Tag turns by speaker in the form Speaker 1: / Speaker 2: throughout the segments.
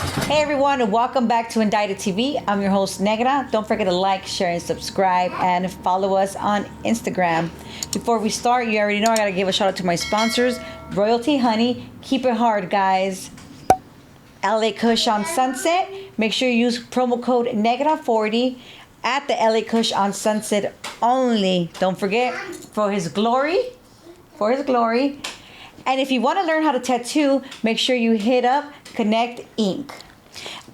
Speaker 1: Hey everyone, and welcome back to Indicted TV. I'm your host Negra. Don't forget to like, share, and subscribe, and follow us on Instagram. Before we start, you already know I gotta give a shout out to my sponsors, Royalty Honey. Keep it hard, guys. LA Kush on Sunset. Make sure you use promo code Negra40 at the LA Kush on Sunset only. Don't forget, for his glory. And if you want to learn how to tattoo, make sure you hit up ConnectInk.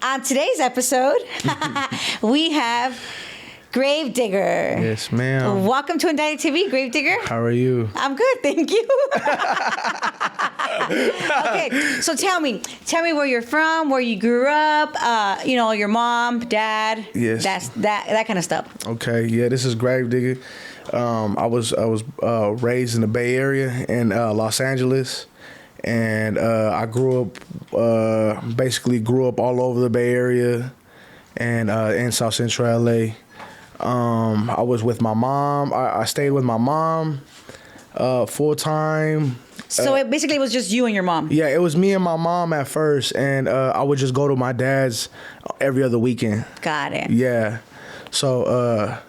Speaker 1: On today's episode, we have GraveDigga.
Speaker 2: Yes, ma'am.
Speaker 1: Welcome to Indicted TV, GraveDigga.
Speaker 2: How are you?
Speaker 1: I'm good, thank you. Okay, so tell me where you're from, where you grew up, your mom, dad.
Speaker 2: Yes.
Speaker 1: That kind of stuff.
Speaker 2: Okay, yeah, this is GraveDigga. I was raised in the Bay Area in Los Angeles, and I grew up all over the Bay Area and in South Central LA. I was with my mom. I stayed with my mom full time.
Speaker 1: So it basically was just you and your mom?
Speaker 2: Yeah, it was me and my mom at first, and I would just go to my dad's every other weekend.
Speaker 1: Got it.
Speaker 2: Yeah. So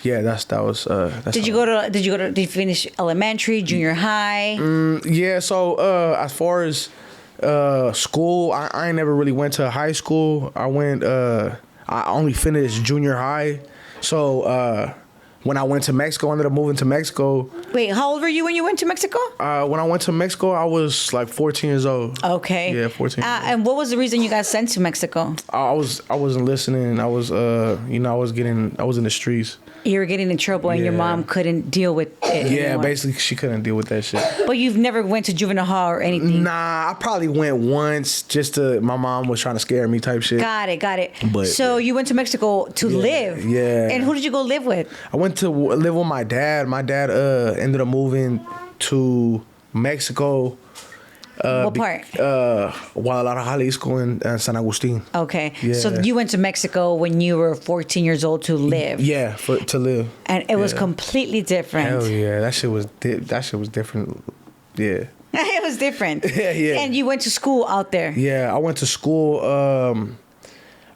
Speaker 2: that was.
Speaker 1: Did you finish elementary, junior high?
Speaker 2: Yeah. So as far as school, I ain't never really went to high school. I only finished junior high. So when I went to Mexico, I ended up moving to Mexico.
Speaker 1: Wait, how old were you when you went to Mexico?
Speaker 2: When I went to Mexico, I was like 14 years old.
Speaker 1: Okay.
Speaker 2: Yeah, 14.
Speaker 1: And what was the reason you got sent to Mexico?
Speaker 2: I wasn't listening. I was I was in the streets.
Speaker 1: You were getting in trouble, and your mom couldn't deal with it anymore.
Speaker 2: Basically, she couldn't deal with that shit.
Speaker 1: But you've never went to juvenile hall or anything?
Speaker 2: Nah, I probably went once my mom was trying to scare me type shit.
Speaker 1: Got it.
Speaker 2: But,
Speaker 1: so you went to Mexico to live?
Speaker 2: Yeah.
Speaker 1: And who did you go live with?
Speaker 2: I went to live with my dad. My dad ended up moving to Mexico.
Speaker 1: What part?
Speaker 2: Guadalajara, Jalisco, and San Agustin.
Speaker 1: Okay.
Speaker 2: Yeah.
Speaker 1: So you went to Mexico when you were 14 years old to live?
Speaker 2: Yeah, to live.
Speaker 1: And it was completely different.
Speaker 2: Hell yeah, that shit was different. Yeah.
Speaker 1: It was different.
Speaker 2: Yeah.
Speaker 1: And you went to school out there?
Speaker 2: Yeah, I went to school.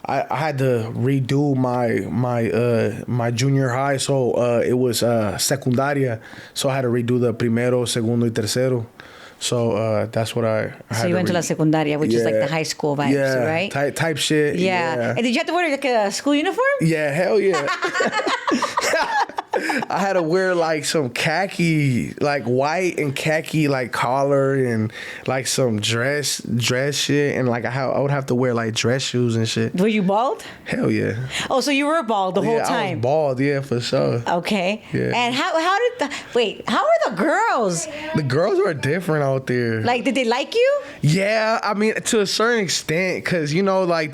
Speaker 2: I had to redo my junior high, so it was secundaria. So I had to redo the primero, segundo, y tercero. So that's what I had.
Speaker 1: So you went to la secundaria, which is like the high school vibes, right?
Speaker 2: Type shit.
Speaker 1: Yeah. And did you have to wear like a school uniform?
Speaker 2: Yeah, hell yeah. I had to wear like some khaki, like white and khaki like collar and like some dress shit, and like I would have to wear like dress shoes and shit.
Speaker 1: Were you bald?
Speaker 2: Hell yeah.
Speaker 1: Oh, so you were bald the whole time?
Speaker 2: I was bald, yeah, for sure.
Speaker 1: Okay.
Speaker 2: Yeah.
Speaker 1: And how are the girls?
Speaker 2: The girls were different out there.
Speaker 1: Like, did they like you?
Speaker 2: Yeah, I mean, to a certain extent, because like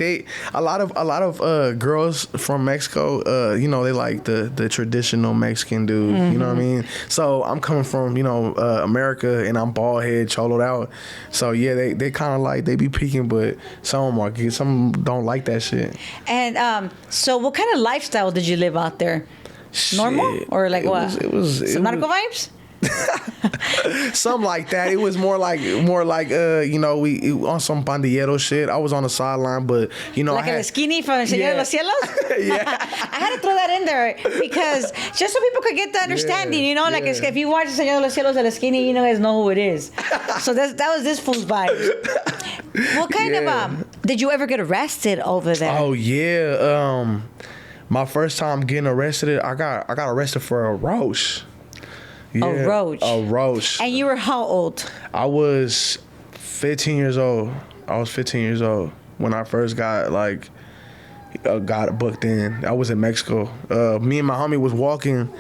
Speaker 2: a lot of girls from Mexico, they like the traditional Mexican dude.
Speaker 1: Mm-hmm.
Speaker 2: You know what I mean? So I'm coming from America, and I'm bald head, choloed out. So yeah, they kind of like they be peeking, but some don't like that shit.
Speaker 1: And so, what kind of lifestyle did you live out there? Normal or like what?
Speaker 2: It was
Speaker 1: some narco vibes.
Speaker 2: Something like that. It was more like we on some pandillero shit. I was on the sideline, but
Speaker 1: like El Skinny from El Señor de los Cielos.
Speaker 2: Yeah,
Speaker 1: I had to throw that in there because just so people could get the understanding, like if you watch El Señor de los Cielos, El Skinny, you guys know who it is. So that was this fool's vibe. What kind of did you ever get arrested over there?
Speaker 2: Oh yeah, my first time getting arrested, I got arrested for a roach. Yeah, a roach.
Speaker 1: And you were how old?
Speaker 2: I was 15 years old. When I first got booked in. I was in Mexico. Me and my homie was walking,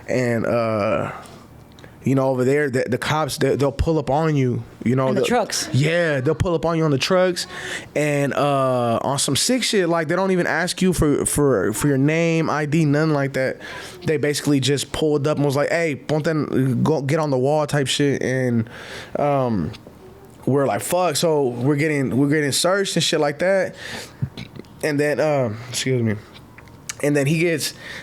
Speaker 2: and over there, the cops they'll pull up on you. In
Speaker 1: the trucks.
Speaker 2: Yeah, they'll pull up on you on the trucks, and on some sick shit. Like they don't even ask you for your name, ID, nothing like that. They basically just pulled up and was like, "Hey, go get on the wall," type shit, and we're like, "Fuck!" So we're getting searched and shit like that, and then excuse me. And then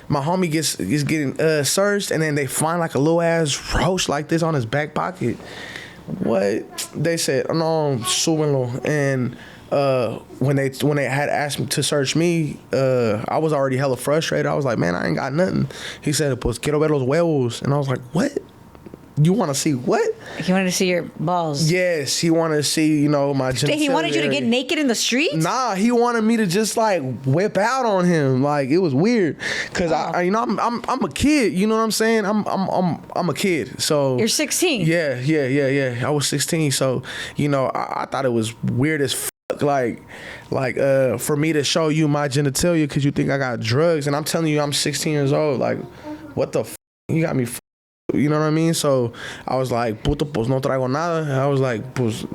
Speaker 2: my homie is getting searched, and then they find like a little ass roach like this on his back pocket. What? They said, no, súbenlo. And when they had asked me to search me, I was already hella frustrated. I was like, man, I ain't got nothing. He said, pues quiero ver los huevos. And I was like, what? You want to see what?
Speaker 1: He wanted to see your balls.
Speaker 2: Yes, he wanted to see, my genitalia.
Speaker 1: He wanted you to get naked in the street?
Speaker 2: Nah, he wanted me to just like whip out on him. Like it was weird, cause I'm a kid. You know what I'm saying? I'm a kid. So
Speaker 1: you're 16.
Speaker 2: Yeah. I was 16. So I thought it was weird as fuck. Like for me to show you my genitalia, cause you think I got drugs, and I'm telling you I'm 16 years old. Like what the fuck? You got me. You know what I mean? So I was like, puto, pues no traigo nada. I was like, pues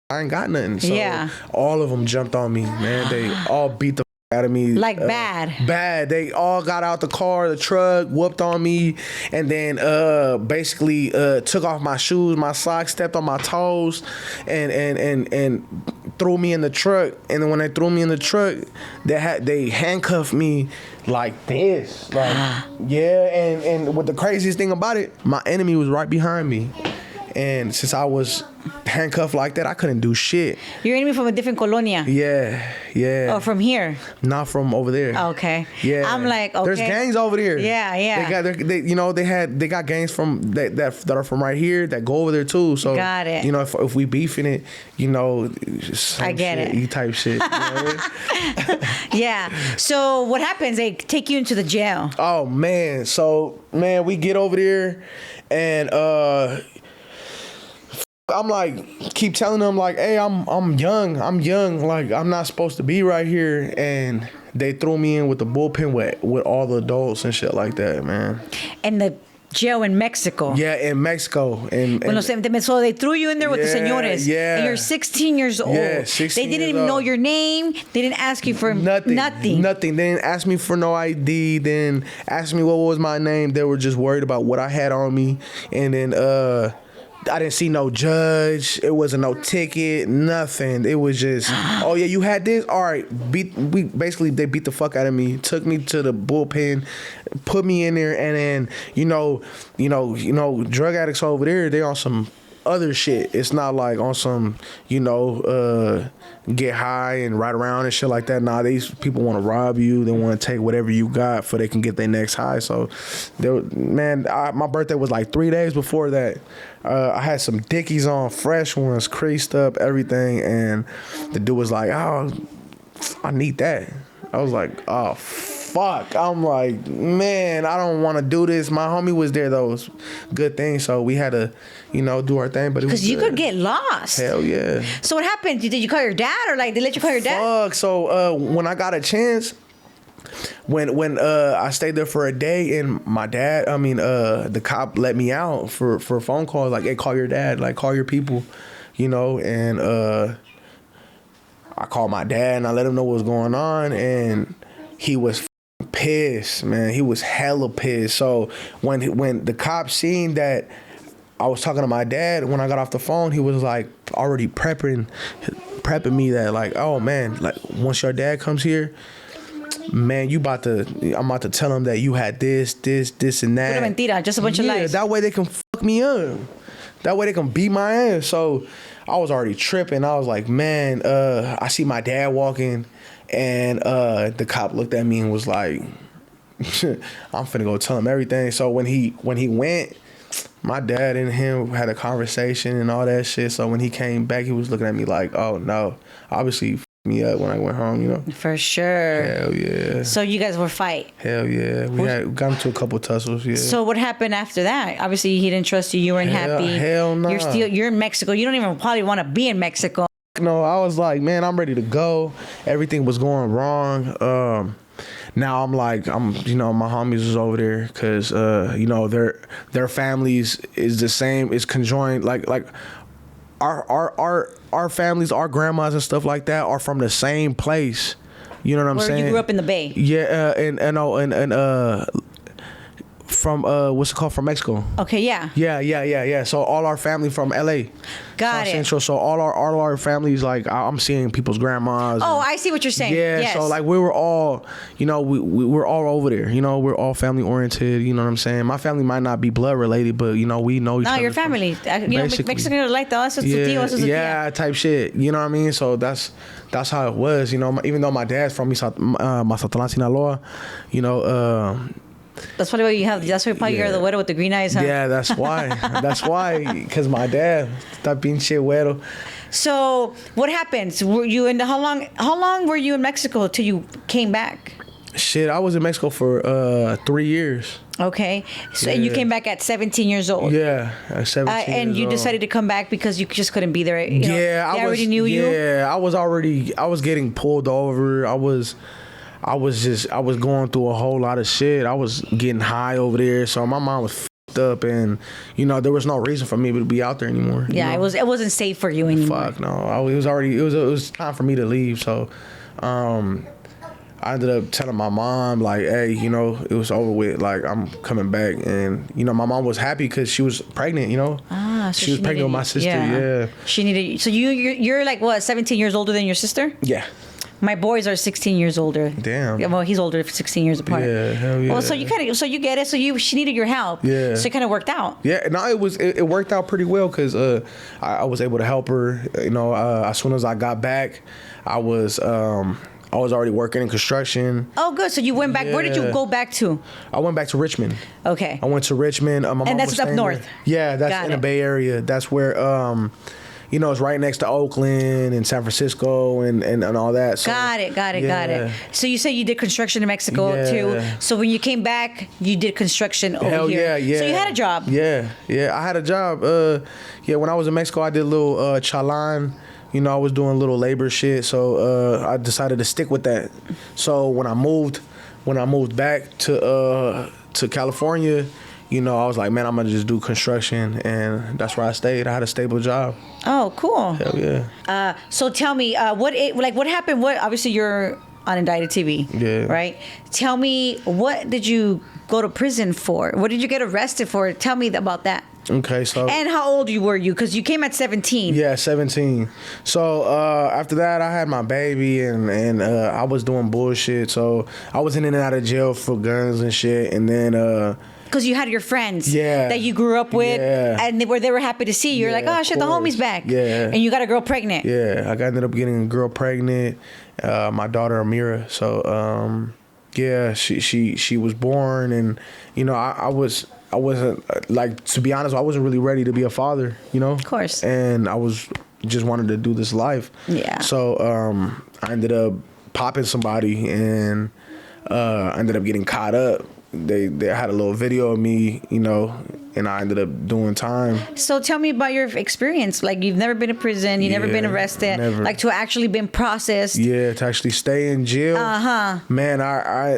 Speaker 2: I ain't got nothing. So all of them jumped on me, man. They all beat the out of me.
Speaker 1: Like bad.
Speaker 2: Bad. They all got out the car, the truck, whooped on me, and then basically took off my shoes, my socks, stepped on my toes, and threw me in the truck. And then when they threw me in the truck, they handcuffed me like this. Like and what the craziest thing about it, my enemy was right behind me. And since I was handcuffed like that, I couldn't do shit.
Speaker 1: Your enemy from a different colonia?
Speaker 2: Yeah.
Speaker 1: Oh, from here?
Speaker 2: Not from over there.
Speaker 1: Okay.
Speaker 2: Yeah.
Speaker 1: I'm like, okay.
Speaker 2: There's gangs over there.
Speaker 1: Yeah.
Speaker 2: They got gangs from that are from right here that go over there too. So
Speaker 1: got it.
Speaker 2: If we beefing it,
Speaker 1: I get it.
Speaker 2: E type shit. You know what I mean?
Speaker 1: Yeah. So what happens? They take you into the jail.
Speaker 2: Oh man. So man, we get over there and I'm like, keep telling them like, hey, I'm young, like I'm not supposed to be right here, and they threw me in with the bullpen with all the adults and shit like that, man.
Speaker 1: And the jail in Mexico.
Speaker 2: Yeah, in Mexico.
Speaker 1: So they threw you in there with the señores.
Speaker 2: Yeah.
Speaker 1: And you're 16 years old.
Speaker 2: Yeah, 16
Speaker 1: They didn't even know your name. They didn't ask you for nothing.
Speaker 2: They didn't ask me for no ID. They didn't ask me what was my name. They were just worried about what I had on me. And then I didn't see no judge. It wasn't no ticket, nothing. It was just, oh yeah, you had this? All right. They beat the fuck out of me, took me to the bullpen, put me in there, and then, drug addicts over there, they on some other shit. It's not like on some, get high and ride around and shit like that. Nah, these people want to rob you. They want to take whatever you got so they can get their next high. So, my birthday was like 3 days before that. I had some Dickies on, fresh ones, creased up, everything. And the dude was like, oh, I need that. I was like, oh, fuck. I'm like, man, I don't want to do this. My homie was there, though. It was a good thing. So we had to, do our thing. But
Speaker 1: because you could get lost.
Speaker 2: Hell yeah.
Speaker 1: So what happened? Did you call your dad, or like they let you call your dad?
Speaker 2: Fuck. So when I got a chance, when I stayed there for a day, and my dad, the cop let me out for a phone call, like, hey, call your dad, like, call your people, and I called my dad and I let him know what was going on, and he was pissed, man. He was hella pissed. So when the cop seen that I was talking to my dad, when I got off the phone, he was like already prepping me that like, oh man, like once your dad comes here, man, I'm about to tell him that you had this and that.
Speaker 1: Pura mentira, just a bunch of lies.
Speaker 2: That way they can fuck me up. That way they can beat my ass. So I was already tripping. I was like, man, I see my dad walking, and the cop looked at me and was like, I'm finna go tell him everything. So when he went, my dad and him had a conversation and all that shit. So when he came back, he was looking at me like, oh no, obviously me up when I went home,
Speaker 1: For sure.
Speaker 2: Hell yeah.
Speaker 1: So you guys were fight.
Speaker 2: Hell yeah. We got into a couple tussles, yeah.
Speaker 1: So what happened after that? Obviously he didn't trust you. You weren't happy.
Speaker 2: Hell no.
Speaker 1: You're in Mexico. You don't even probably want to be in Mexico.
Speaker 2: No, I was like, man, I'm ready to go. Everything was going wrong. Now I'm like, my homies is over there because, their families is the same, is conjoined, like our families, our grandmas and stuff like that are from the same place. You know what I'm saying?
Speaker 1: You grew up in the Bay.
Speaker 2: Yeah, from what's it called, from Mexico.
Speaker 1: Okay, yeah.
Speaker 2: Yeah. So all our family from LA.
Speaker 1: Got
Speaker 2: South
Speaker 1: it.
Speaker 2: Central. So all our families, like I'm seeing people's grandmas.
Speaker 1: Oh, I see what you're saying.
Speaker 2: Yeah.
Speaker 1: Yes.
Speaker 2: So like we were all, we were all over there. We're all family oriented. You know what I'm saying? My family might not be blood related, but we know each other.
Speaker 1: No, your family. Mexicans are like that.
Speaker 2: Yeah, type shit. You know what I mean? So that's that's how it was. You know, even though my dad's from Mazatlan, Sinaloa, you know.
Speaker 1: That's probably why you have. That's why probably you're the güero with the green eyes, huh?
Speaker 2: Yeah, that's why. That's why. Because my dad, está pinche güero.
Speaker 1: So what happens? Were you in how long were you in Mexico till you came back?
Speaker 2: Shit, I was in Mexico for 3 years.
Speaker 1: Okay, so and you came back at 17 years old.
Speaker 2: Yeah, at 17
Speaker 1: and
Speaker 2: years
Speaker 1: you
Speaker 2: old.
Speaker 1: decided to come back because you just couldn't be there. You know,
Speaker 2: Yeah,
Speaker 1: they already knew you.
Speaker 2: Yeah, I was getting pulled over. I was going through a whole lot of shit. I was getting high over there, so my mom was fucked up, and you know there was no reason for me to be out there anymore.
Speaker 1: Yeah,
Speaker 2: you know?
Speaker 1: it wasn't safe for you anymore.
Speaker 2: Fuck no, it was time for me to leave. So, I ended up telling my mom like, hey, you know, it was over with. Like I'm coming back, and you know my mom was happy because she was pregnant. You know,
Speaker 1: so
Speaker 2: she was pregnant with my sister. Yeah.
Speaker 1: She needed. So you're like what, 17 years older than your sister?
Speaker 2: Yeah.
Speaker 1: My boys are 16 years older.
Speaker 2: Damn.
Speaker 1: Yeah, well, he's older, 16 years apart.
Speaker 2: Yeah, hell yeah.
Speaker 1: Well, so you get it. So she needed your help.
Speaker 2: Yeah.
Speaker 1: So it kind of worked out.
Speaker 2: Yeah, no, it worked out pretty well because I was able to help her. You know, as soon as I got back, I was already working in construction.
Speaker 1: Oh, good. So you went back.
Speaker 2: Yeah.
Speaker 1: Where did you go back to?
Speaker 2: I went back to Richmond.
Speaker 1: Okay.
Speaker 2: I went to Richmond. My mom
Speaker 1: And that's
Speaker 2: was
Speaker 1: up
Speaker 2: staying
Speaker 1: north.
Speaker 2: there. Yeah, that's
Speaker 1: Got
Speaker 2: in
Speaker 1: it.
Speaker 2: the Bay Area. That's where you know, it's right next to Oakland and San Francisco and all that. So,
Speaker 1: Got it.
Speaker 2: yeah.
Speaker 1: So you said you did construction in Mexico
Speaker 2: Yeah.
Speaker 1: too. So when you came back, you did construction over
Speaker 2: Hell
Speaker 1: here.
Speaker 2: yeah.
Speaker 1: So you had a job.
Speaker 2: Yeah, I had a job. When I was in Mexico, I did a little chalan. You know, I was doing little labor shit. So I decided to stick with that. So when I moved back to California, you know, I was like, man, I'm gonna just do construction, and that's where I stayed. I had a stable job.
Speaker 1: Oh, cool.
Speaker 2: Hell yeah.
Speaker 1: So tell me, what happened? What obviously you're on Indicted TV,
Speaker 2: Yeah.
Speaker 1: right? Tell me, what did you go to prison for? What did you get arrested for? Tell me about that.
Speaker 2: Okay, so.
Speaker 1: And how old were you? Because you came at 17.
Speaker 2: Yeah, 17. So after that, I had my baby, and I was doing bullshit. So I was in and out of jail for guns and shit, and then.
Speaker 1: Because you had your friends
Speaker 2: Yeah.
Speaker 1: that you grew up with,
Speaker 2: Yeah.
Speaker 1: and they were happy to see you. You're
Speaker 2: Yeah,
Speaker 1: like, oh shit, the
Speaker 2: of
Speaker 1: homie's
Speaker 2: course.
Speaker 1: back.
Speaker 2: Yeah.
Speaker 1: And you got a girl pregnant.
Speaker 2: Yeah, I ended up getting a girl pregnant, my daughter Amira. So yeah, she was born, and you know I wasn't like, to be honest, I wasn't really ready to be a father. You know,
Speaker 1: Of course.
Speaker 2: and I was just wanted to do this life.
Speaker 1: Yeah.
Speaker 2: So I ended up popping somebody, and I ended up getting caught up. They had a little video of me, you know, and I ended up doing time.
Speaker 1: So tell me about your experience. Like, you've never been to prison, you've never been
Speaker 2: Yeah,
Speaker 1: arrested,
Speaker 2: never.
Speaker 1: like to actually been processed.
Speaker 2: Yeah, to actually stay in jail. Man,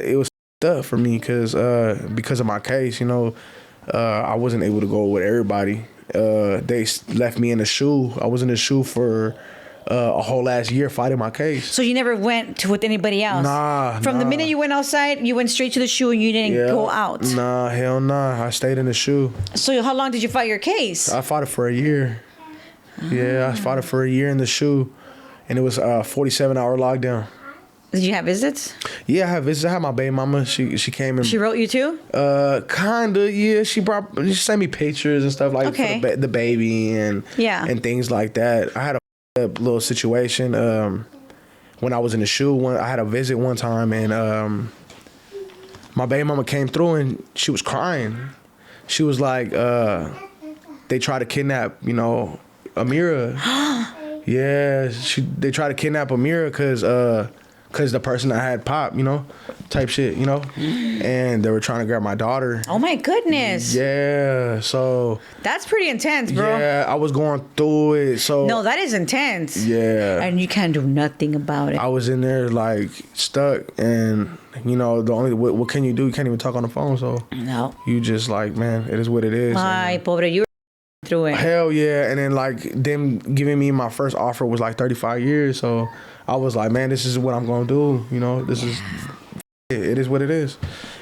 Speaker 2: it was up for me because of my case. You know, I wasn't able to go with everybody. They left me in the shoe. I was in the shoe for a whole last year fighting my case.
Speaker 1: So you never went with anybody else?
Speaker 2: Nah.
Speaker 1: From the minute you went outside, you went straight to the shoe and you didn't go out?
Speaker 2: Nah, hell nah. I stayed in the shoe.
Speaker 1: So how long did you fight your case?
Speaker 2: I fought it for a year. Yeah, I fought it for a year in the shoe, and it was a 47-hour lockdown.
Speaker 1: Did you have visits?
Speaker 2: Yeah, I had visits. I had my baby mama. She came and
Speaker 1: She wrote you too?
Speaker 2: Kinda. Yeah, she sent me pictures and stuff like
Speaker 1: Okay.
Speaker 2: for the baby and things like that. I had a little situation when I was in the shoe. I had a visit one time, and my baby mama came through and she was crying. She was like, they tried to kidnap, you know, Amira. Yeah, they tried to kidnap Amira because the person that had popped, you know, type shit, you know, and they were trying to grab my daughter.
Speaker 1: Oh my goodness.
Speaker 2: Yeah, so
Speaker 1: That's pretty intense, bro.
Speaker 2: yeah, I was going through it. So
Speaker 1: No, that is intense.
Speaker 2: yeah,
Speaker 1: And you can't do nothing about it.
Speaker 2: I was in there like stuck, and you know the only what can you do? You can't even talk on the phone, so
Speaker 1: No.
Speaker 2: you just like, man, it is what it is.
Speaker 1: Ay, pobre, you were through it.
Speaker 2: Hell yeah, and then like them giving me my first offer was like 35 years, so I was like, man, this is what I'm gonna do. You know, this is it is what it is.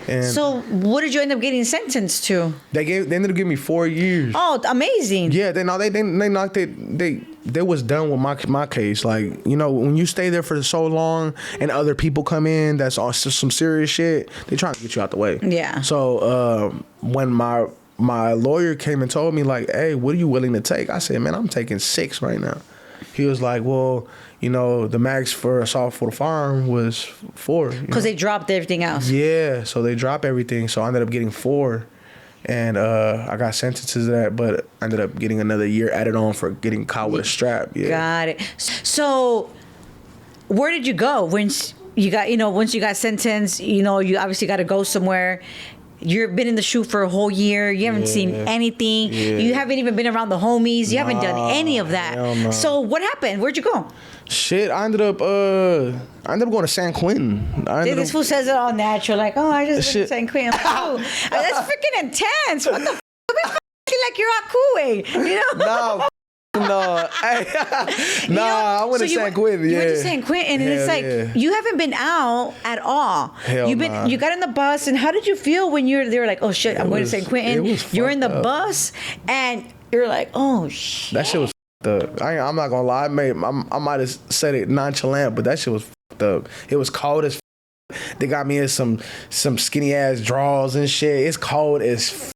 Speaker 2: And
Speaker 1: So what did you end up getting sentenced to?
Speaker 2: they ended up giving me 4 years.
Speaker 1: Oh, amazing.
Speaker 2: Yeah, they knocked it. They was done with my case. Like, you know, when you stay there for so long and other people come in, that's also some serious shit. They trying to get you out the way.
Speaker 1: Yeah.
Speaker 2: So when my lawyer came and told me like, hey, what are you willing to take? I said, man, I'm taking 6 right now. He was like, well, you know, the max for assault for the firearm was 4.
Speaker 1: Because they dropped everything else.
Speaker 2: Yeah, so they dropped everything. So I ended up getting 4. And I got sentenced to that, but I ended up getting another year added on for getting caught with a strap. Yeah.
Speaker 1: Got it. So where did you go once you got sentenced? You know, you obviously got to go somewhere. You've been in the shoot for a whole year. You haven't seen anything.
Speaker 2: Yeah.
Speaker 1: You haven't even been around the homies. You haven't done any of that.
Speaker 2: Hell no.
Speaker 1: So what happened? Where'd you go?
Speaker 2: Shit, I ended up going to San Quentin.
Speaker 1: This fool says it all natural, like, oh, I just went to
Speaker 2: Shit.
Speaker 1: San Quentin. Oh, that's freaking intense. What the f***? Like you're all cool, you know?
Speaker 2: No, hey, I went to San Quentin.
Speaker 1: You went to San Quentin, and it's like you haven't been out at all.
Speaker 2: Hell
Speaker 1: You got in the bus, and how did you feel when they were like, oh shit, I'm going to San Quentin? You're in the bus, and you're like, oh shit.
Speaker 2: That shit was fucked up. I'm not gonna lie, I might have said it nonchalant, but that shit was fucked up. It was cold as. They got me in some skinny ass drawers and shit. It's cold as.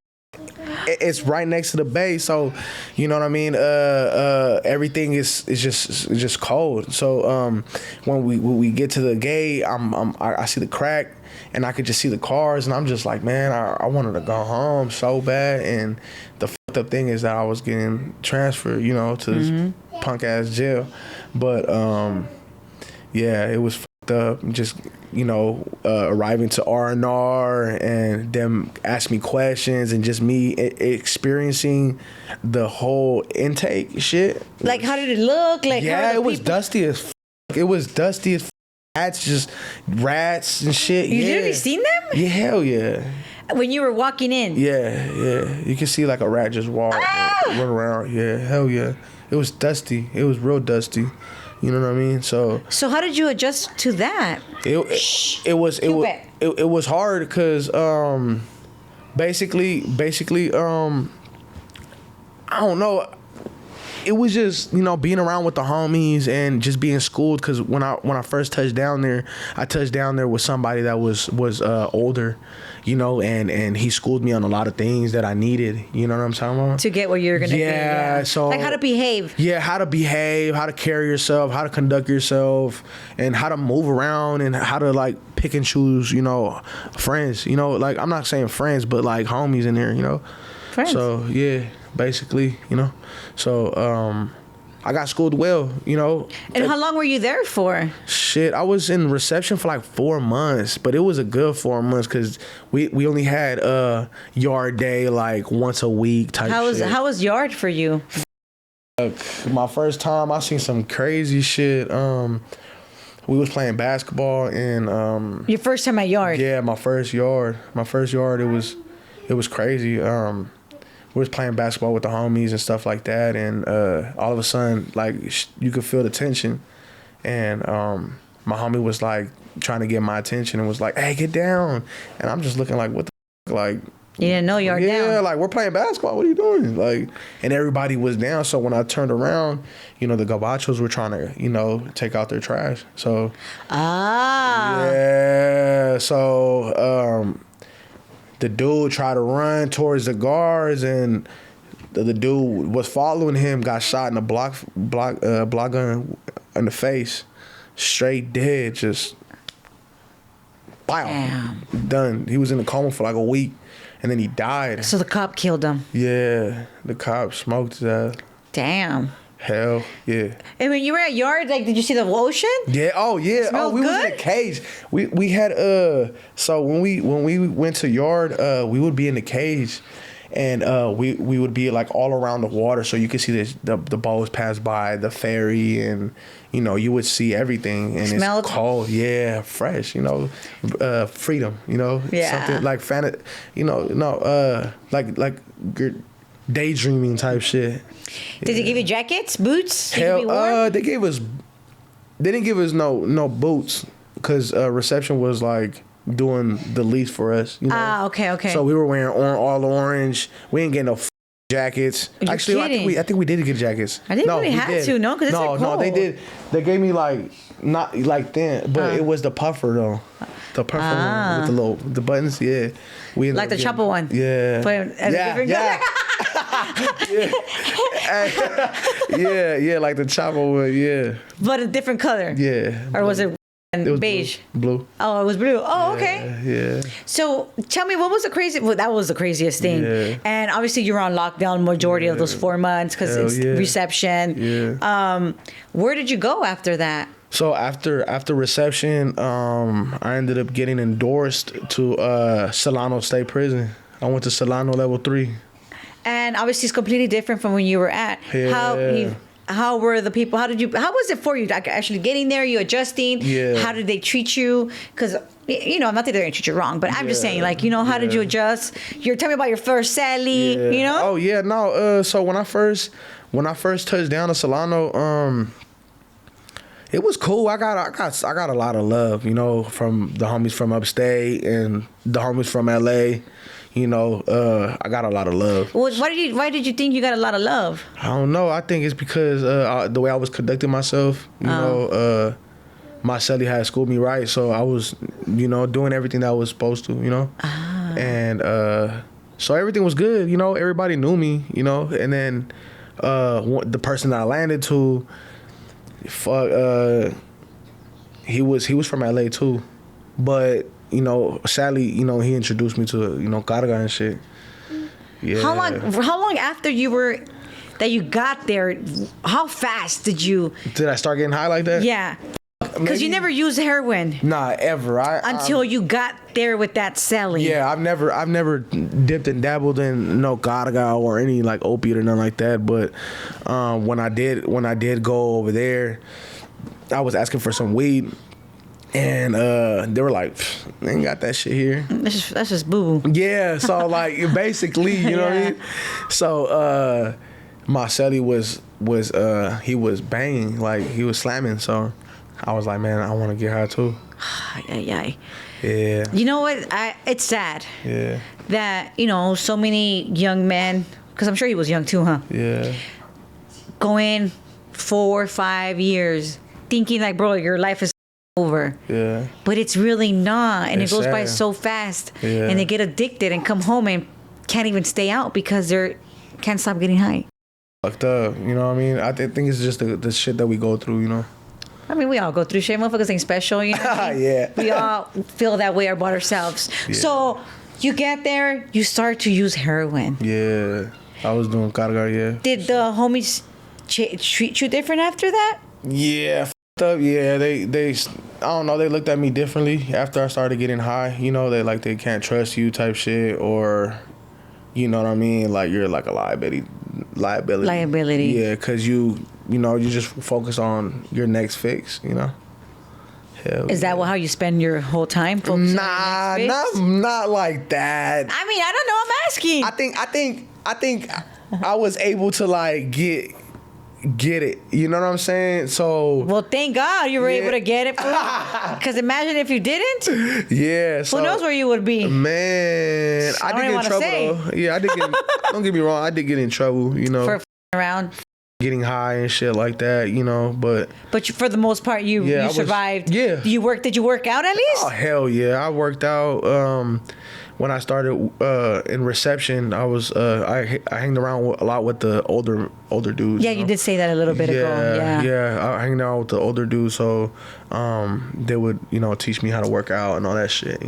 Speaker 2: It's right next to the bay, so you know what I mean. Everything is just cold. So when we get to the gate, I see the crack, and I could just see the cars, and I'm just like, man, I wanted to go home so bad. And the fucked up thing is that I was getting transferred, you know, to this punk ass jail. But yeah, it was fucked up. Just you know, arriving to R&R and them ask me questions and just me experiencing the whole intake shit.
Speaker 1: Like, how did it look? Like,
Speaker 2: yeah, it was dusty as f***. It was dusty as f***. Rats and shit.
Speaker 1: You literally seen them?
Speaker 2: Yeah, hell yeah.
Speaker 1: When you were walking in?
Speaker 2: Yeah. You can see like a rat just walk and run around. Yeah, hell yeah. It was dusty. It was real dusty. You know what I mean? So
Speaker 1: how did you adjust to that?
Speaker 2: It was hard because basically I don't know. It was just, you know, being around with the homies and just being schooled. Because when I first touched down there, I touched down there with somebody that was older, you know, and he schooled me on a lot of things that I needed. You know what I'm talking about?
Speaker 1: To get what you're gonna do.
Speaker 2: Yeah. So
Speaker 1: like how to behave.
Speaker 2: Yeah, how to behave, how to carry yourself, how to conduct yourself, and how to move around, and how to like pick and choose, you know, friends. You know, like I'm not saying friends, but like homies in there. You know.
Speaker 1: Friends.
Speaker 2: So yeah. Basically, you know. So I got schooled well, you know.
Speaker 1: And how long were you there for?
Speaker 2: Shit, I was in reception for like 4 months, but it was a good 4 months because we only had yard day like once a week type shit.
Speaker 1: How was yard for you?
Speaker 2: My first time, I seen some crazy shit. We was playing basketball and
Speaker 1: Your first time at yard?
Speaker 2: Yeah, my first yard. It was crazy. We was playing basketball with the homies and stuff like that, and all of a sudden, like you could feel the tension, and my homie was like trying to get my attention and was like, "Hey, get down!" And I'm just looking like, "What the f-? Like?"
Speaker 1: You didn't know you were down.
Speaker 2: Yeah, like we're playing basketball. What are you doing? Like, and everybody was down. So when I turned around, you know, the gabachos were trying to, you know, take out their trash. So yeah, so the dude tried to run towards the guards, and the dude was following him, got shot in the block gun in the face, straight dead, just
Speaker 1: Damn.
Speaker 2: Done. He was in a coma for like a week, and then he died.
Speaker 1: So the cop killed him.
Speaker 2: Yeah, the cop smoked his ass.
Speaker 1: Damn.
Speaker 2: Hell yeah.
Speaker 1: And when you were at yard, like, did you see the ocean?
Speaker 2: Yeah. Oh yeah.
Speaker 1: Smelled
Speaker 2: We was
Speaker 1: good?
Speaker 2: in a cage. We had So when we went to yard, we would be in the cage, and we would be like all around the water, so you could see the boats pass by, the ferry, and you know you would see everything, and
Speaker 1: Smelled?
Speaker 2: it's cold. Yeah, fresh. You know, freedom. You know,
Speaker 1: Yeah.
Speaker 2: something like you know, no, like daydreaming type shit.
Speaker 1: Did they give you jackets, boots? So you could
Speaker 2: Hell,
Speaker 1: be warm?
Speaker 2: they didn't give us no boots because reception was like doing the least for us. You know?
Speaker 1: Okay.
Speaker 2: So we were wearing all orange. We didn't get no jackets.
Speaker 1: Are you
Speaker 2: Actually,
Speaker 1: kidding?
Speaker 2: I think we did get jackets.
Speaker 1: I didn't really have to, no, because it's like
Speaker 2: No, they
Speaker 1: cold.
Speaker 2: did. They gave me like not like thin, but it was the puffer though. The puffer one with the buttons. Yeah, we ended
Speaker 1: Like
Speaker 2: up
Speaker 1: the
Speaker 2: getting-
Speaker 1: chopper one.
Speaker 2: Yeah.
Speaker 1: Put it at a different
Speaker 2: yeah.
Speaker 1: color.
Speaker 2: Yeah, like the chopper wood, yeah.
Speaker 1: But a different color.
Speaker 2: Yeah.
Speaker 1: Or was it,
Speaker 2: was
Speaker 1: beige?
Speaker 2: Blue.
Speaker 1: Oh, it was blue. Oh, okay.
Speaker 2: Yeah.
Speaker 1: So tell me, what was the crazy? Well, that was the craziest thing.
Speaker 2: Yeah.
Speaker 1: And obviously, you were on lockdown majority of those 4 months because it's reception.
Speaker 2: Yeah.
Speaker 1: Where did you go after that?
Speaker 2: So after reception, I ended up getting endorsed to Solano State Prison. I went to Solano Level 3.
Speaker 1: And obviously, it's completely different from when you were at.
Speaker 2: Yeah.
Speaker 1: How were the people? How was it for you? Like actually getting there, you adjusting?
Speaker 2: Yeah.
Speaker 1: How did they treat you? Because, not that they're going to treat you wrong, but I'm just saying, like, how did you adjust? Tell me about your first Sally,
Speaker 2: Oh, yeah, no. So when I first touched down to Solano, it was cool. I got a lot of love, from the homies from upstate and the homies from LA. I got a lot of love.
Speaker 1: Well, why did you think you got a lot of love?
Speaker 2: I don't know. I think it's because the way I was conducting myself. My celly had schooled me right, so I was, doing everything that I was supposed to. And so everything was good. Everybody knew me. And then the person that I landed to, he was from LA too, but. Sadly, he introduced me to, GraveDigga and shit. Yeah.
Speaker 1: How long after that you got there, how fast did
Speaker 2: I start getting high like that?
Speaker 1: Yeah. Because you never used heroin.
Speaker 2: Nah, ever.
Speaker 1: Until you got there with that selling.
Speaker 2: Yeah, I've never dipped and dabbled in GraveDigga or any like opiate or nothing like that. But when I did go over there, I was asking for some weed. And they were like, they ain't got that shit here.
Speaker 1: That's just boo.
Speaker 2: Yeah, so like basically, you know what I mean? So my celly was he was banging, like he was slamming. So I was like, man, I want to get high too.
Speaker 1: Yeah.
Speaker 2: Yeah.
Speaker 1: You know what? It's sad.
Speaker 2: Yeah.
Speaker 1: That so many young men, because I'm sure he was young too, huh?
Speaker 2: Yeah.
Speaker 1: Going 4 or 5 years, thinking like, bro, your life is over.
Speaker 2: Yeah.
Speaker 1: But it's really not, and
Speaker 2: It's
Speaker 1: it goes by
Speaker 2: sad.
Speaker 1: so fast.
Speaker 2: Yeah.
Speaker 1: And they get addicted and come home and can't even stay out because can't stop getting high.
Speaker 2: Fucked up, you know what I mean? I think it's just the shit that we go through,
Speaker 1: I mean, we all go through shit. Motherfuckers ain't special,
Speaker 2: Yeah.
Speaker 1: We all feel that way about ourselves.
Speaker 2: Yeah.
Speaker 1: So you get there, you start to use heroin.
Speaker 2: Yeah. I was doing GraveDigga, yeah.
Speaker 1: Did the homies treat you different after that?
Speaker 2: Yeah, up. Yeah, they I don't know, they looked at me differently after I started getting high. They can't trust you type shit, or you know what I mean, like you're like a liability. Yeah, because you just focus on your next fix. Hell
Speaker 1: Is that how you spend your whole time focusing on your next fix?
Speaker 2: not like that.
Speaker 1: I mean, I don't know, I'm asking.
Speaker 2: I think I was able to like get it, you know what I'm saying? So
Speaker 1: well, thank God you were able to get it, because imagine if you didn't.
Speaker 2: Yeah,
Speaker 1: who knows where you would be?
Speaker 2: Man, I did get in trouble though. Yeah, I did get don't get me wrong, I did get in trouble,
Speaker 1: for around
Speaker 2: getting high and shit like that, but
Speaker 1: for the most part you survived.
Speaker 2: Yeah.
Speaker 1: Did you work out at least?
Speaker 2: Oh hell yeah, I worked out. When I started in reception, I was I hanged around a lot with the older dudes.
Speaker 1: Yeah, you did say that a little bit ago.
Speaker 2: Yeah, I hanged out with the older dudes, so they would teach me how to work out and all that shit.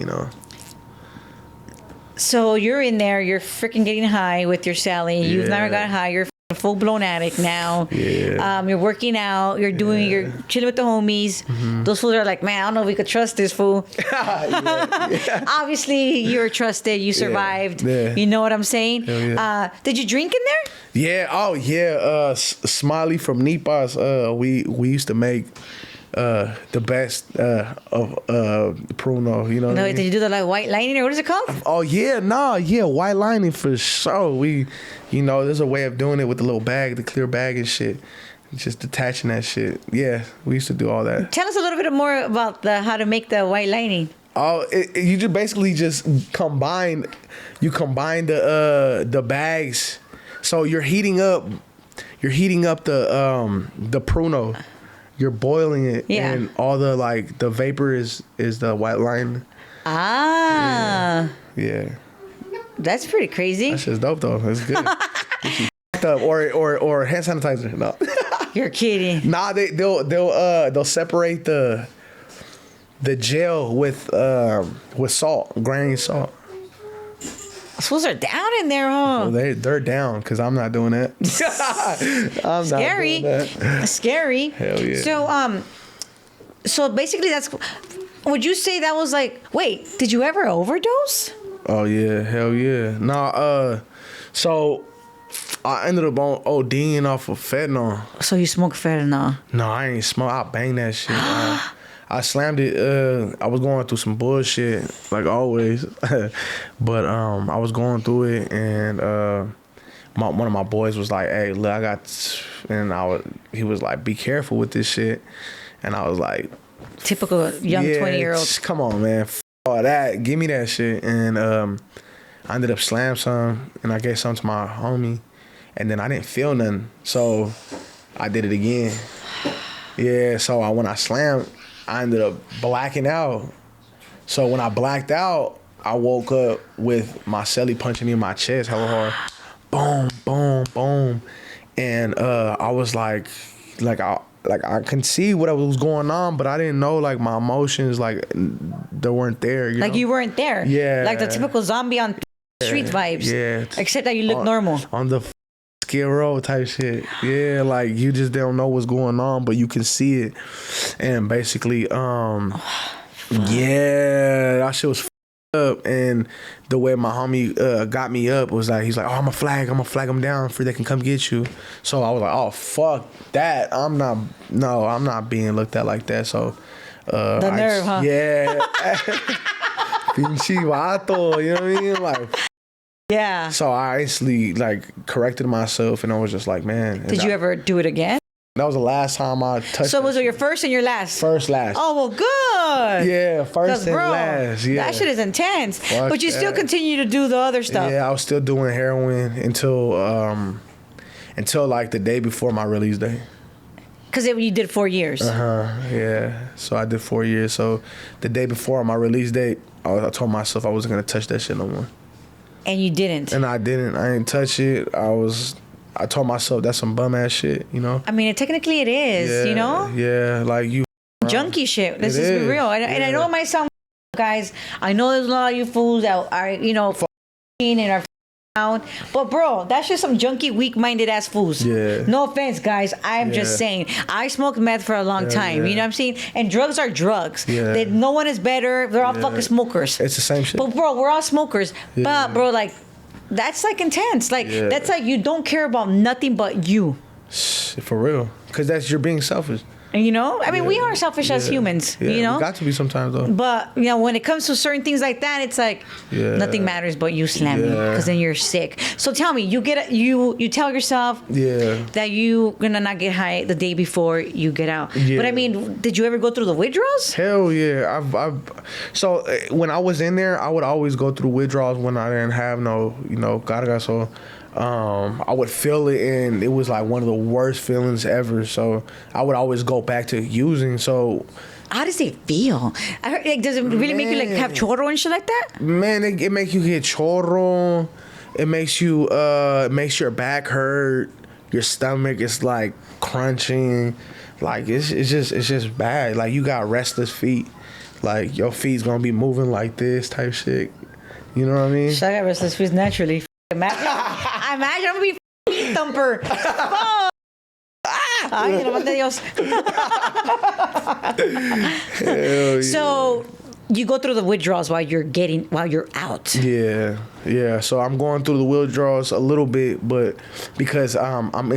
Speaker 1: So you're in there, you're freaking getting high with your Sally. You've never got high. You're a full-blown addict now.
Speaker 2: Yeah.
Speaker 1: You're working out. You're chilling with the homies.
Speaker 2: Mm-hmm.
Speaker 1: Those fools are like, man, I don't know if we could trust this fool. Obviously, you're trusted. You survived.
Speaker 2: Yeah.
Speaker 1: You know what I'm saying?
Speaker 2: Yeah.
Speaker 1: Did you drink in there?
Speaker 2: Yeah. Oh yeah. Smiley from Nipas. We used to make the best of Pruno,
Speaker 1: No, did you do the white lining, or what is it called?
Speaker 2: Oh yeah, white lining for sure. We, there's a way of doing it with the little bag, the clear bag and shit. Just detaching that shit. Yeah, we used to do all that.
Speaker 1: Tell us a little bit more about how to make the white lining.
Speaker 2: Oh, you just basically combine the bags. So you're heating up the Pruno. You're boiling it, and all the vapor is the white line.
Speaker 1: Ah.
Speaker 2: Yeah.
Speaker 1: That's pretty crazy.
Speaker 2: That's just dope though. That's good. up or hand sanitizer. No.
Speaker 1: You're kidding.
Speaker 2: Nah, they'll separate the gel with salt, grainy salt.
Speaker 1: Fools are down in there, huh?
Speaker 2: Well, they're down because I'm not doing that. I'm
Speaker 1: Scary.
Speaker 2: not doing that.
Speaker 1: Scary.
Speaker 2: Hell yeah.
Speaker 1: So basically, that's. Would you say that was like? Wait, did you ever overdose?
Speaker 2: Oh yeah, hell yeah. Nah, so I ended up on ODing off of fentanyl.
Speaker 1: So you smoke fentanyl?
Speaker 2: No, I ain't smoke. I bang that shit. I slammed it. I was going through some bullshit, like always. But I was going through it, and one of my boys was like, "Hey, look, I got," and he was like, "Be careful with this shit," and I was like,
Speaker 1: typical young 20-year-old.
Speaker 2: Come on, man, all that, give me that shit, and I ended up slamming some, and I gave some to my homie, and then I didn't feel nothing, so I did it again. Yeah, so when I slammed, I ended up blacking out. So when I blacked out, I woke up with my celly punching me in my chest hella hard. Boom, boom, boom. And I was like I can see what was going on, but I didn't know like my emotions they weren't there. You know?
Speaker 1: You weren't there.
Speaker 2: Yeah.
Speaker 1: Like the typical zombie on street vibes.
Speaker 2: Yeah.
Speaker 1: Except that you look normal.
Speaker 2: On the Skid Row type shit. Yeah, like you just don't know what's going on, but you can see it. And basically, yeah, that shit was up. And the way my homie got me up was like, he's like, "Oh, I'm gonna flag them down for they can come get you." So I was like, "Oh, fuck that. I'm not being looked at like that." So
Speaker 1: the nerve, huh?
Speaker 2: Yeah. Pinche vato, you know what I mean? Like,
Speaker 1: yeah.
Speaker 2: So I instantly corrected myself, and I was just like, man.
Speaker 1: Did you ever do it again?
Speaker 2: That was the last time I touched.
Speaker 1: So was it your first and your last?
Speaker 2: First, last.
Speaker 1: Oh well, good.
Speaker 2: Yeah, first and
Speaker 1: bro,
Speaker 2: last. Yeah,
Speaker 1: that shit is intense.
Speaker 2: Fuck
Speaker 1: but you still continue to do the other stuff.
Speaker 2: Yeah, I was still doing heroin until like the day before my release day.
Speaker 1: Because you did 4 years.
Speaker 2: Yeah. So I did 4 years. So the day before my release date, I told myself I wasn't gonna touch that shit no more.
Speaker 1: And you didn't.
Speaker 2: And I didn't. I didn't touch it. I told myself that's some bum ass shit, you know?
Speaker 1: I mean, technically it is,
Speaker 2: yeah,
Speaker 1: you know?
Speaker 2: Yeah, like you.
Speaker 1: Junkie shit. Let's just be real. And I know it might sound, guys, I know there's a lot of you fools that are, and are out. But bro, that's just some junkie, weak-minded ass fools.
Speaker 2: Yeah.
Speaker 1: No offense, guys. I'm just saying. I smoked meth for a long time. You know what I'm saying? And drugs are drugs.
Speaker 2: Yeah.
Speaker 1: No one is better. They're all fucking smokers.
Speaker 2: It's the same shit.
Speaker 1: But bro, we're all smokers. Yeah. But bro, that's intense. That's like you don't care about nothing but you.
Speaker 2: For real. Because you're being selfish.
Speaker 1: I mean, we are selfish as humans,
Speaker 2: we got to be sometimes, though.
Speaker 1: But, when it comes to certain things like that, it's like nothing matters but you slamming because then you're sick. So tell me, you tell yourself that you're going to not get high the day before you get out. Yeah. But, I mean, did you ever go through the withdrawals?
Speaker 2: Hell yeah. So when I was in there, I would always go through withdrawals when I didn't have no, carga. So I would feel it, and it was like one of the worst feelings ever. So I would always go back to using. So
Speaker 1: how does it feel? I heard, does it really make you have chorro and shit like that?
Speaker 2: Man, it makes you get chorro. It makes you makes your back hurt. Your stomach is like crunching. Like it's just bad. Like you got restless feet. Like your feet's gonna be moving like this type shit. You know what I mean?
Speaker 1: I got restless feet naturally. Imagine I'm gonna be feet thumper. Oh. Ay, no mate Dios. So you go through the withdrawals while you're out.
Speaker 2: Yeah. So I'm going through the withdrawals a little bit, but because I'm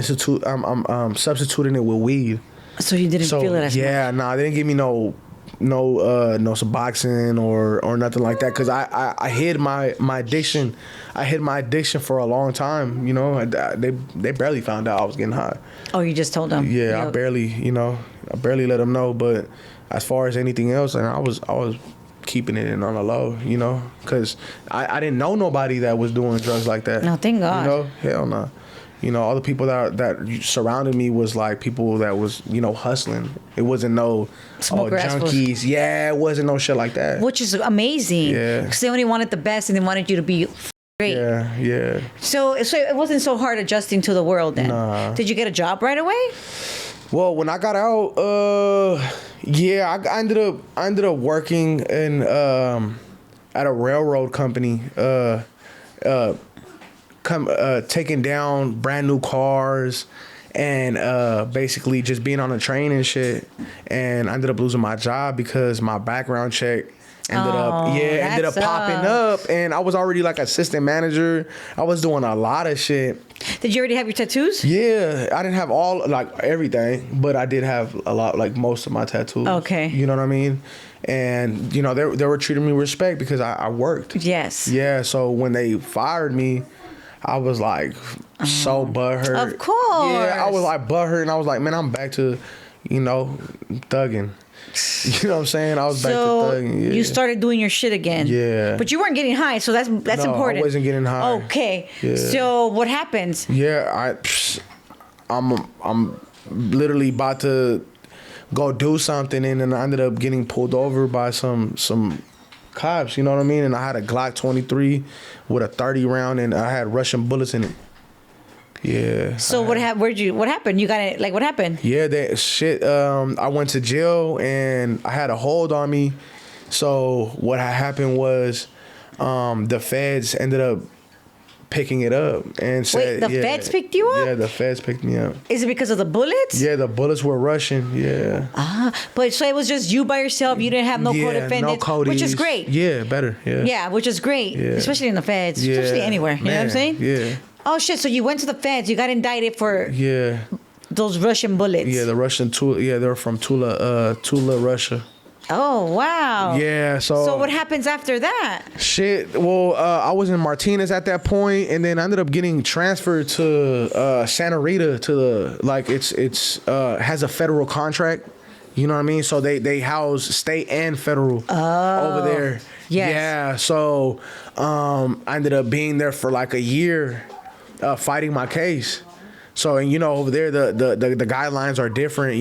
Speaker 2: substituting it with weed.
Speaker 1: So you didn't feel it as much.
Speaker 2: Yeah, nah, they didn't give me no Suboxone or nothing like that, because I hid my addiction. I hid my addiction for a long time. They barely found out I was getting high.
Speaker 1: Oh, you just told them?
Speaker 2: Yeah, I barely let them know. But as far as anything else, and I was keeping it in on the low, because I didn't know nobody that was doing drugs like that.
Speaker 1: No, thank God.
Speaker 2: Hell no. All the people that surrounded me was like people that was, hustling. It wasn't no junkies. Yeah, it wasn't no shit like that.
Speaker 1: Which is amazing.
Speaker 2: Yeah.
Speaker 1: Because they only wanted the best and they wanted you to be Great.
Speaker 2: Yeah.
Speaker 1: So it wasn't so hard adjusting to the world then.
Speaker 2: Nah.
Speaker 1: Did you get a job right away?
Speaker 2: Well, when I got out, I ended up working in at a railroad company, taking down brand new cars, and basically just being on a train and shit. And I ended up losing my job because my background check ended up popping up, and I was already like assistant manager. I was doing a lot of shit.
Speaker 1: Did you already have your tattoos?
Speaker 2: Yeah, I didn't have all like everything, but I did have a lot, like most of my tattoos.
Speaker 1: Okay.
Speaker 2: You know what I mean? And you know they were treating me with respect because I worked.
Speaker 1: Yes.
Speaker 2: Yeah. So when they fired me, I was like so butthurt.
Speaker 1: Of course.
Speaker 2: Yeah, I was like butthurt, and I was like, man, I'm back to, thugging. You know what I'm saying? I was back to thugging. Yeah.
Speaker 1: You started doing your shit again.
Speaker 2: Yeah.
Speaker 1: But you weren't getting high, so that's
Speaker 2: No,
Speaker 1: important.
Speaker 2: I wasn't getting high.
Speaker 1: Okay.
Speaker 2: Yeah.
Speaker 1: So what happens?
Speaker 2: Yeah, I'm literally about to go do something, and then I ended up getting pulled over by some cops. You know what I mean? And I had a Glock 23 with a 30 round, and I had Russian bullets in it. Yeah.
Speaker 1: So what happened? You got it. Like, what happened?
Speaker 2: Yeah, that shit. I went to jail, and I had a hold on me. So what had happened was, the feds ended up picking it up and said,
Speaker 1: Wait, the feds picked you up?
Speaker 2: Yeah, the feds picked me up.
Speaker 1: Is it because of the bullets?
Speaker 2: Yeah, the bullets were Russian. Yeah.
Speaker 1: But so it was just you by yourself. You didn't have no co-defendants,
Speaker 2: no codies.
Speaker 1: which is great.
Speaker 2: Yeah, better. Yeah.
Speaker 1: Yeah, which is great,
Speaker 2: Yeah.
Speaker 1: especially in the feds,
Speaker 2: Yeah.
Speaker 1: especially anywhere. You know what I'm saying?
Speaker 2: Yeah.
Speaker 1: Oh shit! So you went to the feds. You got indicted for those Russian bullets.
Speaker 2: Yeah, the Russian Tula. Yeah, they're from Tula, Russia.
Speaker 1: Oh wow.
Speaker 2: Yeah. So
Speaker 1: what happens after that?
Speaker 2: Shit. Well, I was in Martinez at that point, and then I ended up getting transferred to Santa Rita to it's has a federal contract. You know what I mean? So they house state and federal over there.
Speaker 1: Yes.
Speaker 2: Yeah. So I ended up being there for like a year, fighting my case. So and over there the guidelines are different.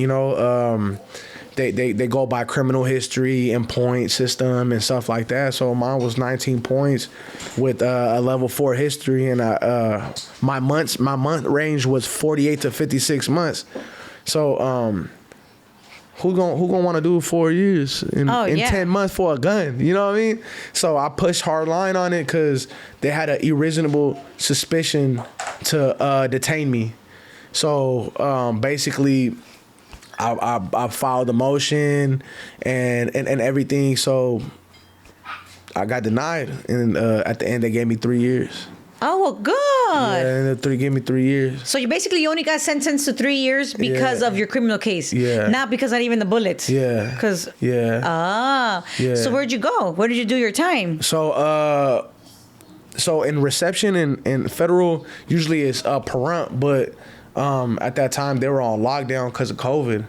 Speaker 2: They go by criminal history and point system and stuff like that. So mine was 19 points with a level 4 history, and my month range was 48 to 56 months. So who gonna want to do 4 years in 10 months for a gun? You know what I mean? So I pushed hard line on it because they had an irreasonable suspicion to detain me. So basically, I filed a motion and everything. So I got denied, and at the end they gave me 3 years.
Speaker 1: Oh well, good.
Speaker 2: Yeah, and gave me 3 years.
Speaker 1: So you only got sentenced to 3 years because of your criminal case.
Speaker 2: Yeah.
Speaker 1: Not because not even the bullets.
Speaker 2: Yeah.
Speaker 1: Because.
Speaker 2: Yeah. Yeah.
Speaker 1: So where'd you go? Where did you do your time?
Speaker 2: So in reception and federal usually it's parunt, but at that time they were on lockdown because of COVID.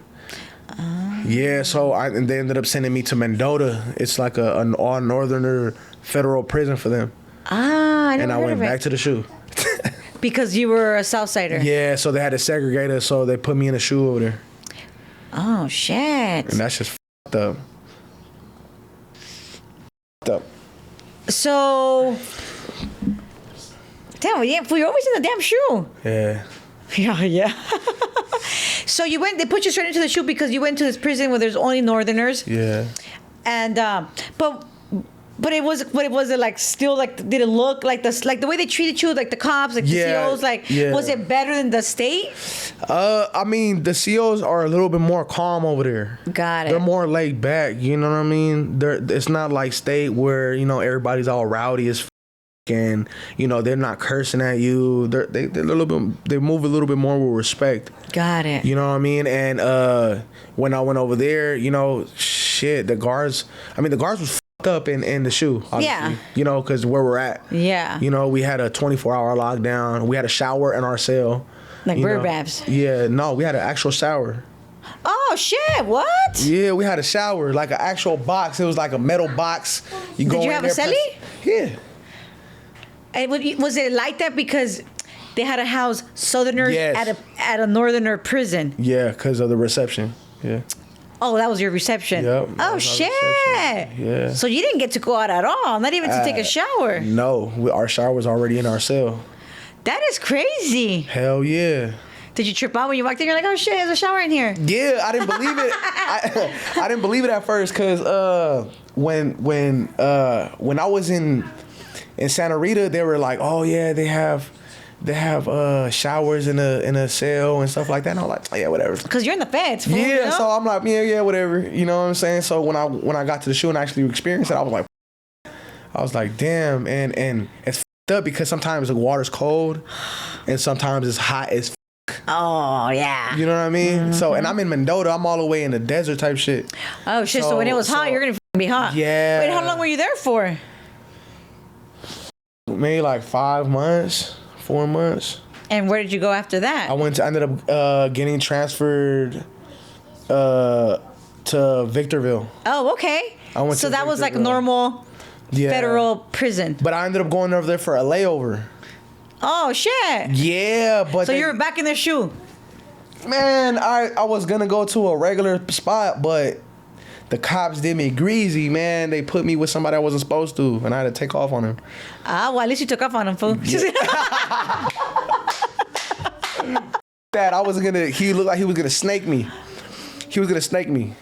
Speaker 2: Yeah, so they ended up sending me to Mendota. It's like an all northerner federal prison for them.
Speaker 1: I never
Speaker 2: and I
Speaker 1: heard
Speaker 2: went
Speaker 1: of it.
Speaker 2: back to the shoe.
Speaker 1: Because you were a Southsider.
Speaker 2: Yeah, so they had to segregate us, so they put me in a shoe over there.
Speaker 1: Oh shit!
Speaker 2: And that's just fucked up.
Speaker 1: So, damn, yeah, you're always in the damn shoe.
Speaker 2: Yeah.
Speaker 1: Yeah. So they put you straight into the shoe because you went to this prison where there's only Northerners.
Speaker 2: Yeah.
Speaker 1: And but it was it like still like did it look like the way they treated you, like the cops, like the COs, was it better than the state?
Speaker 2: I mean the COs are a little bit more calm over there.
Speaker 1: Got it.
Speaker 2: They're more laid back, you know what I mean? It's not like state where, everybody's all rowdy as and they're not cursing at you. They move a little bit more with respect.
Speaker 1: Got it.
Speaker 2: You know what I mean? And when I went over there, the guards was fucked up in the shoe, obviously.
Speaker 1: Yeah.
Speaker 2: Because where we're at.
Speaker 1: Yeah.
Speaker 2: We had a 24-hour lockdown. We had a shower in our cell.
Speaker 1: Like bird baths.
Speaker 2: Yeah, no, we had an actual shower.
Speaker 1: Oh shit! What?
Speaker 2: Yeah, we had a shower, like an actual box. It was like a metal box.
Speaker 1: Did you have a celly?
Speaker 2: Yeah.
Speaker 1: And was it like that because they had to house Southerners at a Northerner prison?
Speaker 2: Yeah, because of the reception. Yeah.
Speaker 1: Oh, that was your reception.
Speaker 2: Yep, that
Speaker 1: Oh
Speaker 2: was our
Speaker 1: shit.
Speaker 2: reception. Yeah.
Speaker 1: So you didn't get to go out at all, not even to take a shower.
Speaker 2: No, our shower was already in our cell.
Speaker 1: That is crazy.
Speaker 2: Hell yeah.
Speaker 1: Did you trip out when you walked in? You're like, oh shit, there's a shower in here.
Speaker 2: Yeah, I didn't believe it. I didn't believe it at first because when I was in Santa Rita, they were like, oh yeah, they have showers in a cell and stuff like that. And I was like, oh, yeah, whatever.
Speaker 1: Because you're in the feds. Fool,
Speaker 2: Yeah,
Speaker 1: you know?
Speaker 2: so I'm like, yeah, whatever. You know what I'm saying? So when I got to the show and actually experienced it, I was like, damn, and it's f***ed up because sometimes the water's cold and sometimes it's hot as f***.
Speaker 1: Oh yeah.
Speaker 2: You know what I mean? So, and I'm in Mendota. I'm all the way in the desert type shit.
Speaker 1: Oh shit. So when it was hot, you're gonna be hot.
Speaker 2: Yeah.
Speaker 1: Wait, how long were you there for?
Speaker 2: Maybe like 5 months, 4 months.
Speaker 1: And where did you go after that?
Speaker 2: I ended up getting transferred to Victorville.
Speaker 1: Oh, okay.
Speaker 2: So
Speaker 1: that was like normal federal prison.
Speaker 2: But I ended up going over there for a layover.
Speaker 1: Oh shit.
Speaker 2: Yeah, but
Speaker 1: so you were back in their shoe.
Speaker 2: Man, I was gonna go to a regular spot, but the cops did me greasy, man. They put me with somebody I wasn't supposed to, and I had to take off on him.
Speaker 1: Well, at least you took off on him, fool.
Speaker 2: Yeah. That I wasn't gonna. He looked like he was gonna snake me. He was gonna snake me.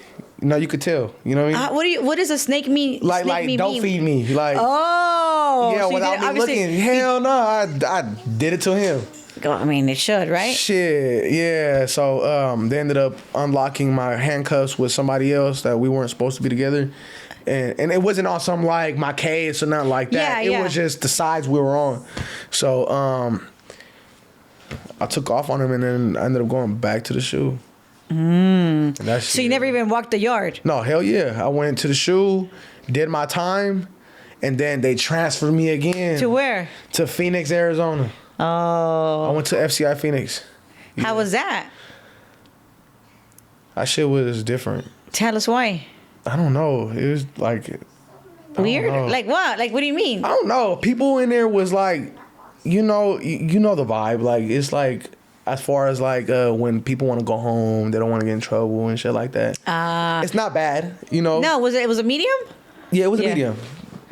Speaker 2: No, you could tell. You know what I mean?
Speaker 1: What does a snake mean?
Speaker 2: Like, don't feed me. Like, yeah,
Speaker 1: so
Speaker 2: without me looking. Hell no, I did it to him.
Speaker 1: I mean, it should, right?
Speaker 2: Shit, yeah. So they ended up unlocking my handcuffs with somebody else that we weren't supposed to be together, and it wasn't on some like my case or nothing like that.
Speaker 1: Yeah,
Speaker 2: it was just the sides we were on. So I took off on him, and then I ended up going back to the shoe.
Speaker 1: So you never even walked the yard?
Speaker 2: No, hell yeah. I went to the shoe, did my time, and then they transferred me again.
Speaker 1: To where?
Speaker 2: To Phoenix, Arizona.
Speaker 1: Oh.
Speaker 2: I went to FCI Phoenix. Yeah.
Speaker 1: How was that?
Speaker 2: That shit was different.
Speaker 1: Tell us why.
Speaker 2: I don't know. It was like...
Speaker 1: Weird? Like what? Like what do you mean?
Speaker 2: I don't know. People in there was like, you know the vibe. Like, it's like... As far as like when people want to go home, they don't want to get in trouble and shit like that. It's not bad, you know.
Speaker 1: No, it was a medium?
Speaker 2: Yeah, it was a medium.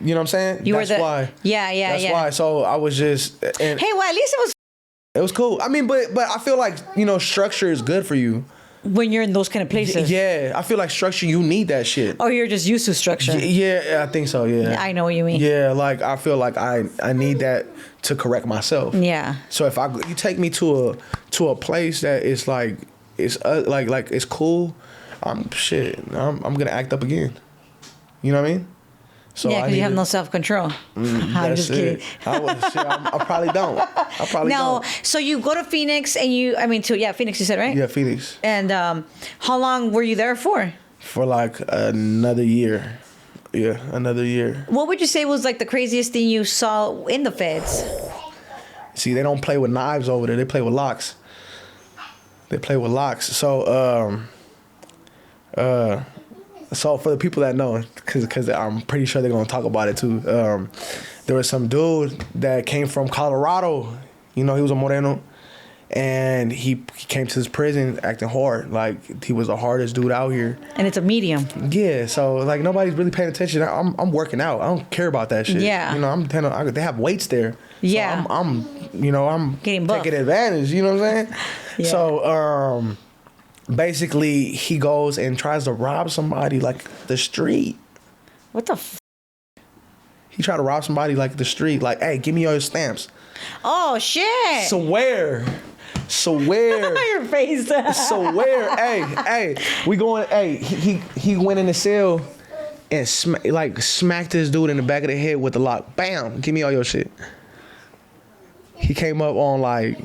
Speaker 2: You know what I'm saying? That's why.
Speaker 1: Yeah.
Speaker 2: That's why. So I was just. And
Speaker 1: hey, well, at least
Speaker 2: it was cool. I mean, but I feel like structure is good for you
Speaker 1: when you're in those kind of places.
Speaker 2: Yeah, I feel like structure. You need that shit.
Speaker 1: Or you're just used to structure.
Speaker 2: Yeah, I think so. Yeah.
Speaker 1: I know what you mean.
Speaker 2: Yeah, like I feel like I need that to correct myself.
Speaker 1: Yeah.
Speaker 2: So if you take me to a place that is like it's like it's cool, I'm gonna act up again. You know what I mean? So
Speaker 1: yeah, because you have no self-control. I'm just kidding.
Speaker 2: I probably don't.
Speaker 1: No, so you go to Phoenix and Phoenix you said, right?
Speaker 2: Yeah, Phoenix.
Speaker 1: And how long were you there for?
Speaker 2: For like another year. Yeah, another year.
Speaker 1: What would you say was like the craziest thing you saw in the feds?
Speaker 2: See, they don't play with knives over there. They play with locks. So for the people that know, because I'm pretty sure they're gonna talk about it too. There was some dude that came from Colorado. You know, he was a Moreno, and he came to this prison acting hard. Like he was the hardest dude out here.
Speaker 1: And it's a medium.
Speaker 2: Yeah, so like nobody's really paying attention. I'm working out. I don't care about that shit.
Speaker 1: Yeah.
Speaker 2: You know, they have weights there.
Speaker 1: Yeah.
Speaker 2: So I'm
Speaker 1: getting buff.
Speaker 2: taking advantage. You know what I'm saying?
Speaker 1: Yeah.
Speaker 2: So basically, he goes and tries to rob somebody like the street.
Speaker 1: What the
Speaker 2: He tried to rob somebody like the street. Like, hey, give me all your stamps.
Speaker 1: Oh, shit.
Speaker 2: Swear.
Speaker 1: Your face.
Speaker 2: Swear. Hey, we going, he went in the cell and smacked this dude in the back of the head with the lock. Bam, give me all your shit. He came up on like,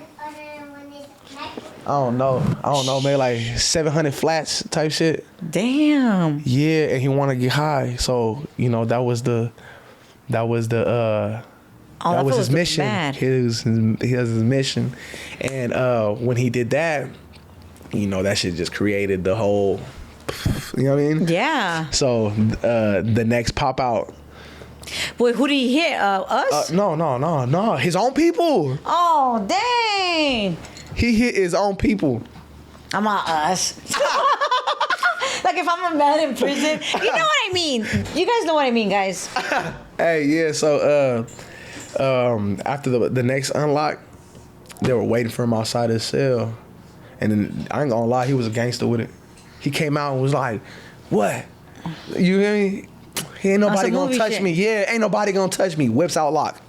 Speaker 2: I don't know, maybe like 700 flats type shit.
Speaker 1: Damn.
Speaker 2: Yeah, and he wanted to get high, so that was his mission. He has his mission, and when he did that, that shit just created the whole. You know what I mean?
Speaker 1: Yeah.
Speaker 2: So the next pop out.
Speaker 1: Wait, who did he hit? Us?
Speaker 2: No. His own people.
Speaker 1: Oh, dang.
Speaker 2: He hit his own people.
Speaker 1: I'm not us. Like if I'm a man in prison, you know what I mean. You guys know what I mean, guys.
Speaker 2: Hey, yeah. So, after the next unlock, they were waiting for him outside his cell, and then I ain't gonna lie, he was a gangster with it. He came out and was like, "What? You hear me? Ain't nobody gonna touch me. Yeah, ain't nobody gonna touch me." Whips out lock.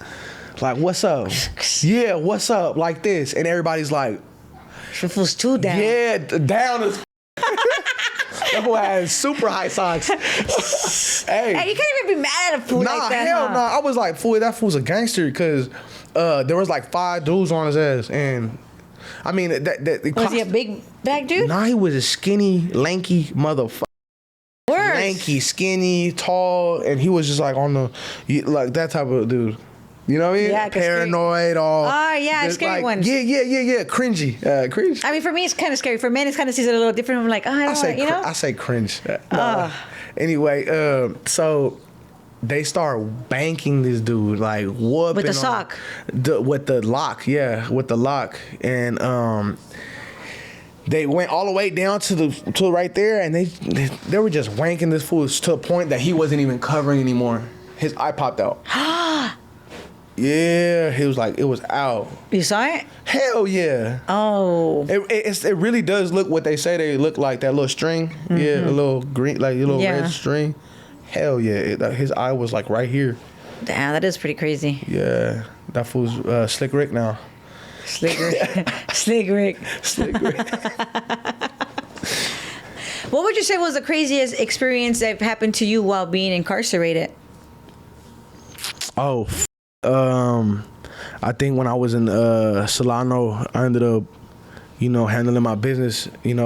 Speaker 2: Like, what's up? Yeah, what's up? Like this, and everybody's like,
Speaker 1: "Fool's too down."
Speaker 2: Yeah, down as. That boy had super high socks. Hey,
Speaker 1: you can't even be mad at a fool like that.
Speaker 2: Hell no. I was like, fool, that fool's a gangster because there was like 5 dudes on his ass, and I mean
Speaker 1: was he a big black dude?
Speaker 2: Nah, he was a skinny, lanky motherfucker.
Speaker 1: Worse.
Speaker 2: Lanky, skinny, tall, and he was just like on the like that type of dude. You know what I mean?
Speaker 1: Yeah,
Speaker 2: paranoid, all.
Speaker 1: Oh, yeah, scary ones.
Speaker 2: Yeah, cringy, cringe.
Speaker 1: I mean, for me, it's kind of scary. For men, it's kind of sees it a little different. I'm like, I don't know.
Speaker 2: I say cringe. Anyway, so they start banking this dude, like whooping
Speaker 1: with the sock,
Speaker 2: with the lock, with the lock, and they went all the way down to right there, and they were just wanking this fool to a point that he wasn't even covering anymore. His eye popped out. Yeah, he was like, it was out.
Speaker 1: You saw it?
Speaker 2: Hell yeah.
Speaker 1: Oh.
Speaker 2: It really does look what they say they look like, that little string. Mm-hmm. Yeah, a little green, like a little red string. Hell yeah. His eye was like right here.
Speaker 1: Damn, that is pretty crazy.
Speaker 2: Yeah. That fool's Slick Rick now.
Speaker 1: Slick Rick. Slick Rick.
Speaker 2: Slick Rick.
Speaker 1: What would you say was the craziest experience that happened to you while being incarcerated?
Speaker 2: Oh, I think when I was in Solano, I ended up, handling my business, and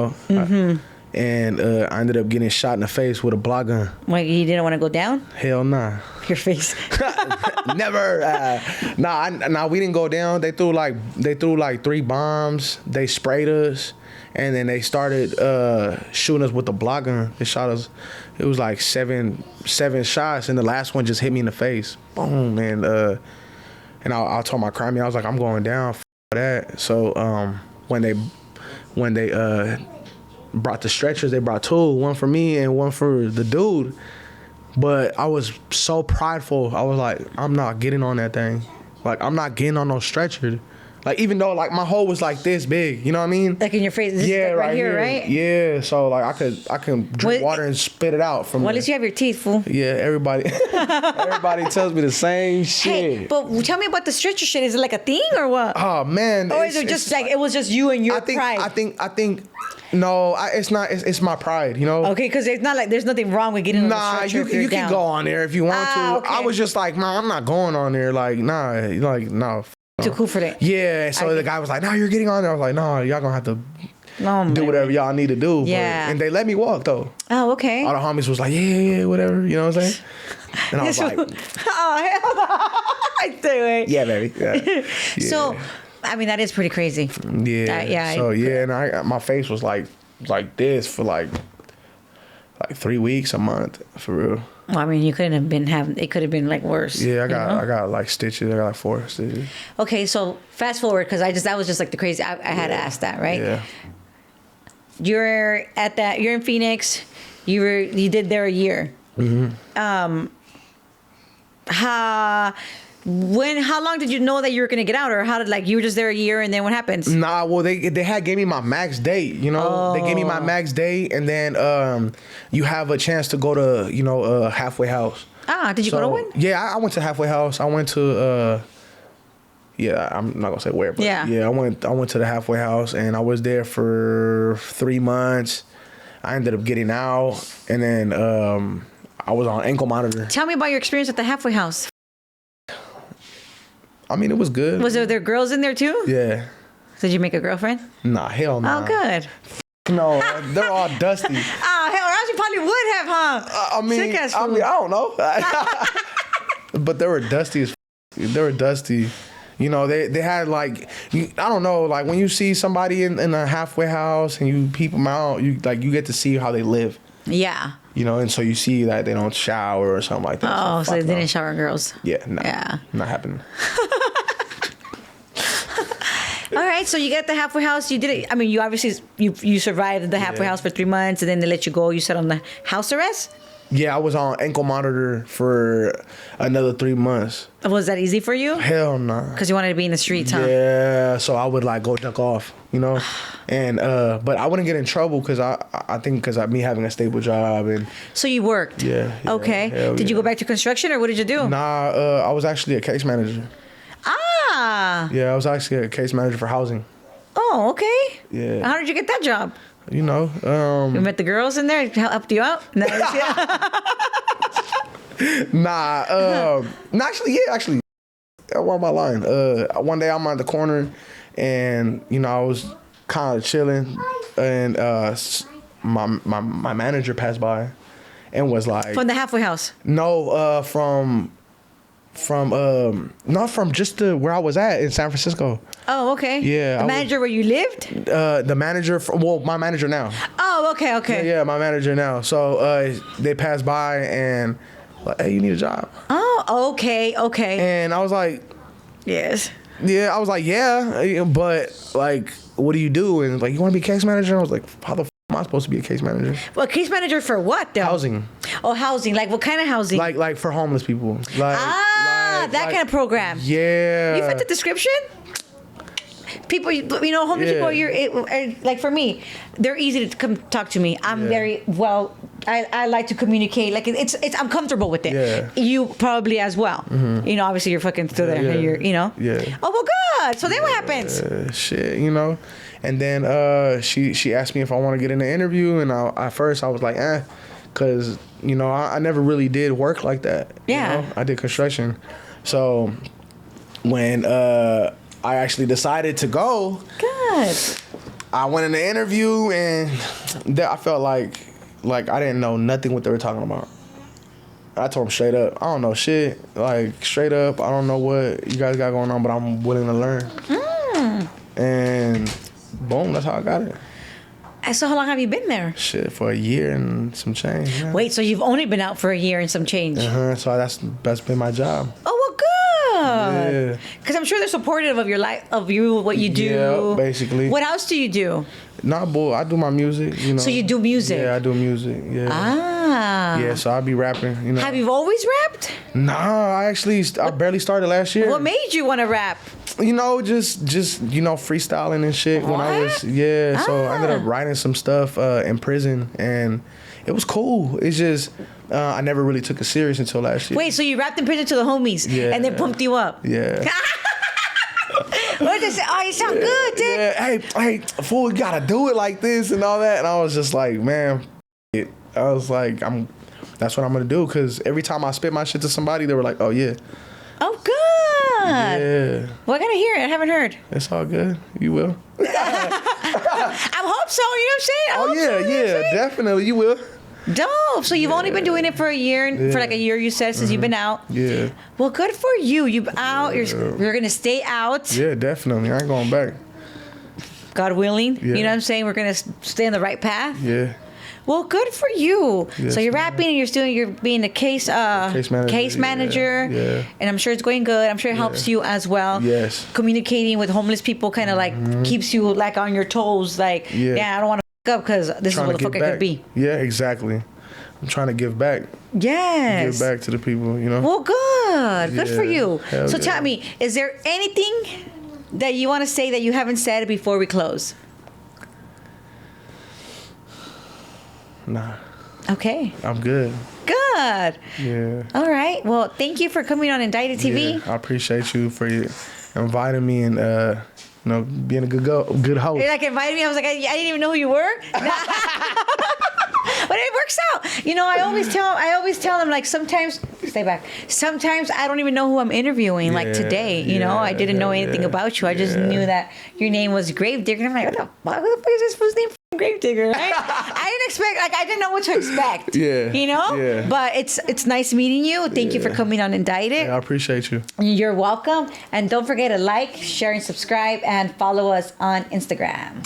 Speaker 2: I ended up getting shot in the face with a block gun.
Speaker 1: Wait, you didn't want to go down?
Speaker 2: Hell nah.
Speaker 1: Your face.
Speaker 2: Never. Nah, we didn't go down. They threw like 3 bombs. They sprayed us, and then they started shooting us with the block gun. They shot us. It was like seven shots, and the last one just hit me in the face. Boom, and I told my crime, I was like, I'm going down for that. So when they brought the stretchers, they brought 2, one for me and one for the dude. But I was so prideful. I was like, I'm not getting on that thing. Like, I'm not getting on no stretcher. Like, even though like my hole was like this big, you know what I mean?
Speaker 1: Like in your face, this is like right here, right?
Speaker 2: Yeah, so like I can drink water and spit it out from.
Speaker 1: Well, at least you have your teeth, fool.
Speaker 2: Yeah, everybody tells me the same shit.
Speaker 1: Hey, but tell me about the stretcher shit. Is it like a thing or what?
Speaker 2: Oh man,
Speaker 1: or is it just like it was just you and your pride?
Speaker 2: I think. No, it's not. It's my pride,
Speaker 1: Okay, because it's not like there's nothing wrong with getting on the stretcher.
Speaker 2: Nah, you can go on there if you want to.
Speaker 1: Okay.
Speaker 2: I was just like, nah, I'm not going on there. Like, nah.
Speaker 1: Too cool for that.
Speaker 2: Yeah, so the guy was like, no, you're getting on there. I was like, no, y'all gonna have to do whatever y'all need to do.
Speaker 1: Yeah.
Speaker 2: And they let me walk, though.
Speaker 1: Oh, okay.
Speaker 2: All the homies was like, yeah, whatever. You know what I'm saying? And I was like,
Speaker 1: oh, hell no. I do it.
Speaker 2: Yeah, baby. Yeah.
Speaker 1: So, I mean, that is pretty crazy.
Speaker 2: Yeah.
Speaker 1: Yeah.
Speaker 2: So, and my face was like this for like 3 weeks, a month, for real.
Speaker 1: Well, I mean, you couldn't have been it could have been like worse.
Speaker 2: Yeah, I got like stitches. I got like 4 stitches.
Speaker 1: Okay, so fast forward, because that was just like the crazy. I had to ask that, right?
Speaker 2: Yeah.
Speaker 1: You're in Phoenix. You did there a year.
Speaker 2: Mm-hmm.
Speaker 1: How long did you know that you were gonna get out, or how did you were just there a year and then what happens?
Speaker 2: Nah, well they had gave me my max date, They gave me my max date, and then you have a chance to go to a halfway house.
Speaker 1: Did you go to one?
Speaker 2: Yeah, I went to halfway house. I went to I'm not gonna say where, but I went to the halfway house, and I was there for 3 months. I ended up getting out, and then I was on ankle monitor.
Speaker 1: Tell me about your experience at the halfway house.
Speaker 2: I mean, it was good.
Speaker 1: Was there girls in there too?
Speaker 2: Yeah.
Speaker 1: Did you make a girlfriend?
Speaker 2: Nah, hell no.
Speaker 1: Oh, good.
Speaker 2: No, they're all dusty.
Speaker 1: Hell, or else you probably would have, huh?
Speaker 2: I don't know. But they were dusty as They were dusty. They had I don't know, when you see somebody in a halfway house and you peep them out, you get to see how they live.
Speaker 1: Yeah.
Speaker 2: And so you see that they don't shower or something like that.
Speaker 1: Oh, so they didn't shower girls.
Speaker 2: Yeah, no.
Speaker 1: Yeah.
Speaker 2: Not happening.
Speaker 1: All right. right. So you get the halfway house. You did it. I mean, you obviously you survived the halfway house for 3 months, and then they let you go. You sat on the house arrest.
Speaker 2: Yeah, I was on ankle monitor for another 3 months.
Speaker 1: Was that easy for you?
Speaker 2: Hell no.
Speaker 1: Because you wanted to be in the streets, huh?
Speaker 2: Yeah, so I would like go duck off, you know, and but I wouldn't get in trouble because I think because of me having a stable job and.
Speaker 1: So you worked.
Speaker 2: Yeah.
Speaker 1: Okay. Did you go back to construction or what did you do?
Speaker 2: Nah, I was actually a case manager.
Speaker 1: Ah.
Speaker 2: Yeah, I was actually a case manager for housing.
Speaker 1: Oh, okay.
Speaker 2: Yeah.
Speaker 1: How did you get that job?
Speaker 2: You know,
Speaker 1: You met the girls in there, helped you out. No,
Speaker 2: actually, why am I lying? One day I'm on the corner, and you know I was kind of chilling, and my manager passed by, and was like,
Speaker 1: from the halfway house.
Speaker 2: No, not from just where I was at in San Francisco.
Speaker 1: Oh, okay.
Speaker 2: Yeah,
Speaker 1: the manager where you lived.
Speaker 2: The manager, my manager now.
Speaker 1: Oh, okay.
Speaker 2: Yeah, my manager now. So they passed by and like, hey, you need a job.
Speaker 1: Oh, okay.
Speaker 2: And I was like,
Speaker 1: yes.
Speaker 2: Yeah, I was like, yeah, but like, what do you do? And like, you want to be case manager? I was like, how the am I supposed to be a case manager?
Speaker 1: Well, case manager for what though?
Speaker 2: Housing.
Speaker 1: Oh, housing. Like what kind of housing?
Speaker 2: Like for homeless people.
Speaker 1: That kind of program.
Speaker 2: Yeah.
Speaker 1: You fit the description? People, you know, homeless people. Like for me, they're easy to come talk to me. I'm very well. I like to communicate. Like it's I'm comfortable with it.
Speaker 2: Yeah.
Speaker 1: You probably as well. Mm-hmm. You know, obviously you're fucking still there.
Speaker 2: Yeah.
Speaker 1: You're, you know.
Speaker 2: Yeah.
Speaker 1: Oh well, good. So then what happens?
Speaker 2: Shit, you know, and then she asked me if I want to get in the interview, and at first I was like, because you know I never really did work like that.
Speaker 1: Yeah.
Speaker 2: You know? I did construction, so when I actually decided to go.
Speaker 1: Good.
Speaker 2: I went in the interview and I felt like I didn't know nothing what they were talking about. I told them straight up, I don't know shit. Like straight up, I don't know what you guys got going on, but I'm willing to learn. And boom, that's how I got it.
Speaker 1: And so how long have you been there?
Speaker 2: Shit, for a year and some change. Yeah.
Speaker 1: Wait, so you've only been out for a year and some change?
Speaker 2: So that's been my job.
Speaker 1: Oh well, good.
Speaker 2: Yeah.
Speaker 1: Because I'm sure they're supportive of your life, what you do.
Speaker 2: Yeah, basically.
Speaker 1: What else do you do?
Speaker 2: Nah, boy, I do my music. You know.
Speaker 1: So you do music?
Speaker 2: Yeah, I do music. Yeah.
Speaker 1: Ah.
Speaker 2: Yeah, so I be rapping. You know.
Speaker 1: Have you always rapped?
Speaker 2: Nah, I barely started last year.
Speaker 1: What made you want to rap?
Speaker 2: You know, just you know, freestyling and shit. When I was so I ended up writing some stuff in prison, and it was cool. It's just I never really took it serious until last year.
Speaker 1: Wait, so you rapped in prison to the homies, and they pumped you up?
Speaker 2: Yeah.
Speaker 1: What did they say? Oh, you sound good, dude.
Speaker 2: Yeah, hey, fool, we gotta do it like this and all that. And I was just like, man, I was like, that's what I'm gonna do. Cause every time I spit my shit to somebody, they were like, oh yeah.
Speaker 1: Oh, good.
Speaker 2: Yeah.
Speaker 1: Well, I gotta hear it. I haven't heard.
Speaker 2: It's all good. You will.
Speaker 1: I hope so. You know what I'm saying?
Speaker 2: Oh yeah, definitely. You will.
Speaker 1: Dope. So you've only been doing it for a year, for like a year, you said, since you've been out.
Speaker 2: Yeah.
Speaker 1: Well, good for you. You're out. You're gonna stay out.
Speaker 2: Yeah, definitely. I ain't going back.
Speaker 1: God willing.
Speaker 2: Yeah.
Speaker 1: You know what I'm saying? We're gonna stay on the right path.
Speaker 2: Yeah.
Speaker 1: Well, good for you.
Speaker 2: Yes,
Speaker 1: so you're rapping and you're being a case manager.
Speaker 2: Yeah.
Speaker 1: And I'm sure it's going good. I'm sure it helps you as well.
Speaker 2: Yes.
Speaker 1: Communicating with homeless people kind of like keeps you like on your toes. Like, I don't want to fuck up because this is what the fuck it could be.
Speaker 2: Yeah, exactly. I'm trying to give back.
Speaker 1: Yes.
Speaker 2: Give back to the people, you know.
Speaker 1: Well, good. Good for you.
Speaker 2: Hell
Speaker 1: So
Speaker 2: yeah.
Speaker 1: tell me, is there anything that you want to say that you haven't said before we close?
Speaker 2: Nah.
Speaker 1: Okay.
Speaker 2: I'm good.
Speaker 1: Good.
Speaker 2: Yeah.
Speaker 1: All right. Well, thank you for coming on Indicted TV.
Speaker 2: Yeah, I appreciate you for inviting me and you know, being a good host.
Speaker 1: You're like inviting me. I was like, I didn't even know who you were. But it works out. You know, I always tell them like sometimes I don't even know who I'm interviewing. Like today, you know, I didn't know anything about you. I just knew that your name was GraveDigga. I'm like, what the fuck is this supposed to name? GraveDigga, right? I didn't know what to expect.
Speaker 2: Yeah.
Speaker 1: You know? Yeah. But it's nice meeting you. Thank you for coming on Indicted.
Speaker 2: Yeah, I appreciate you.
Speaker 1: You're welcome. And don't forget to like, share, and subscribe, and follow us on Instagram.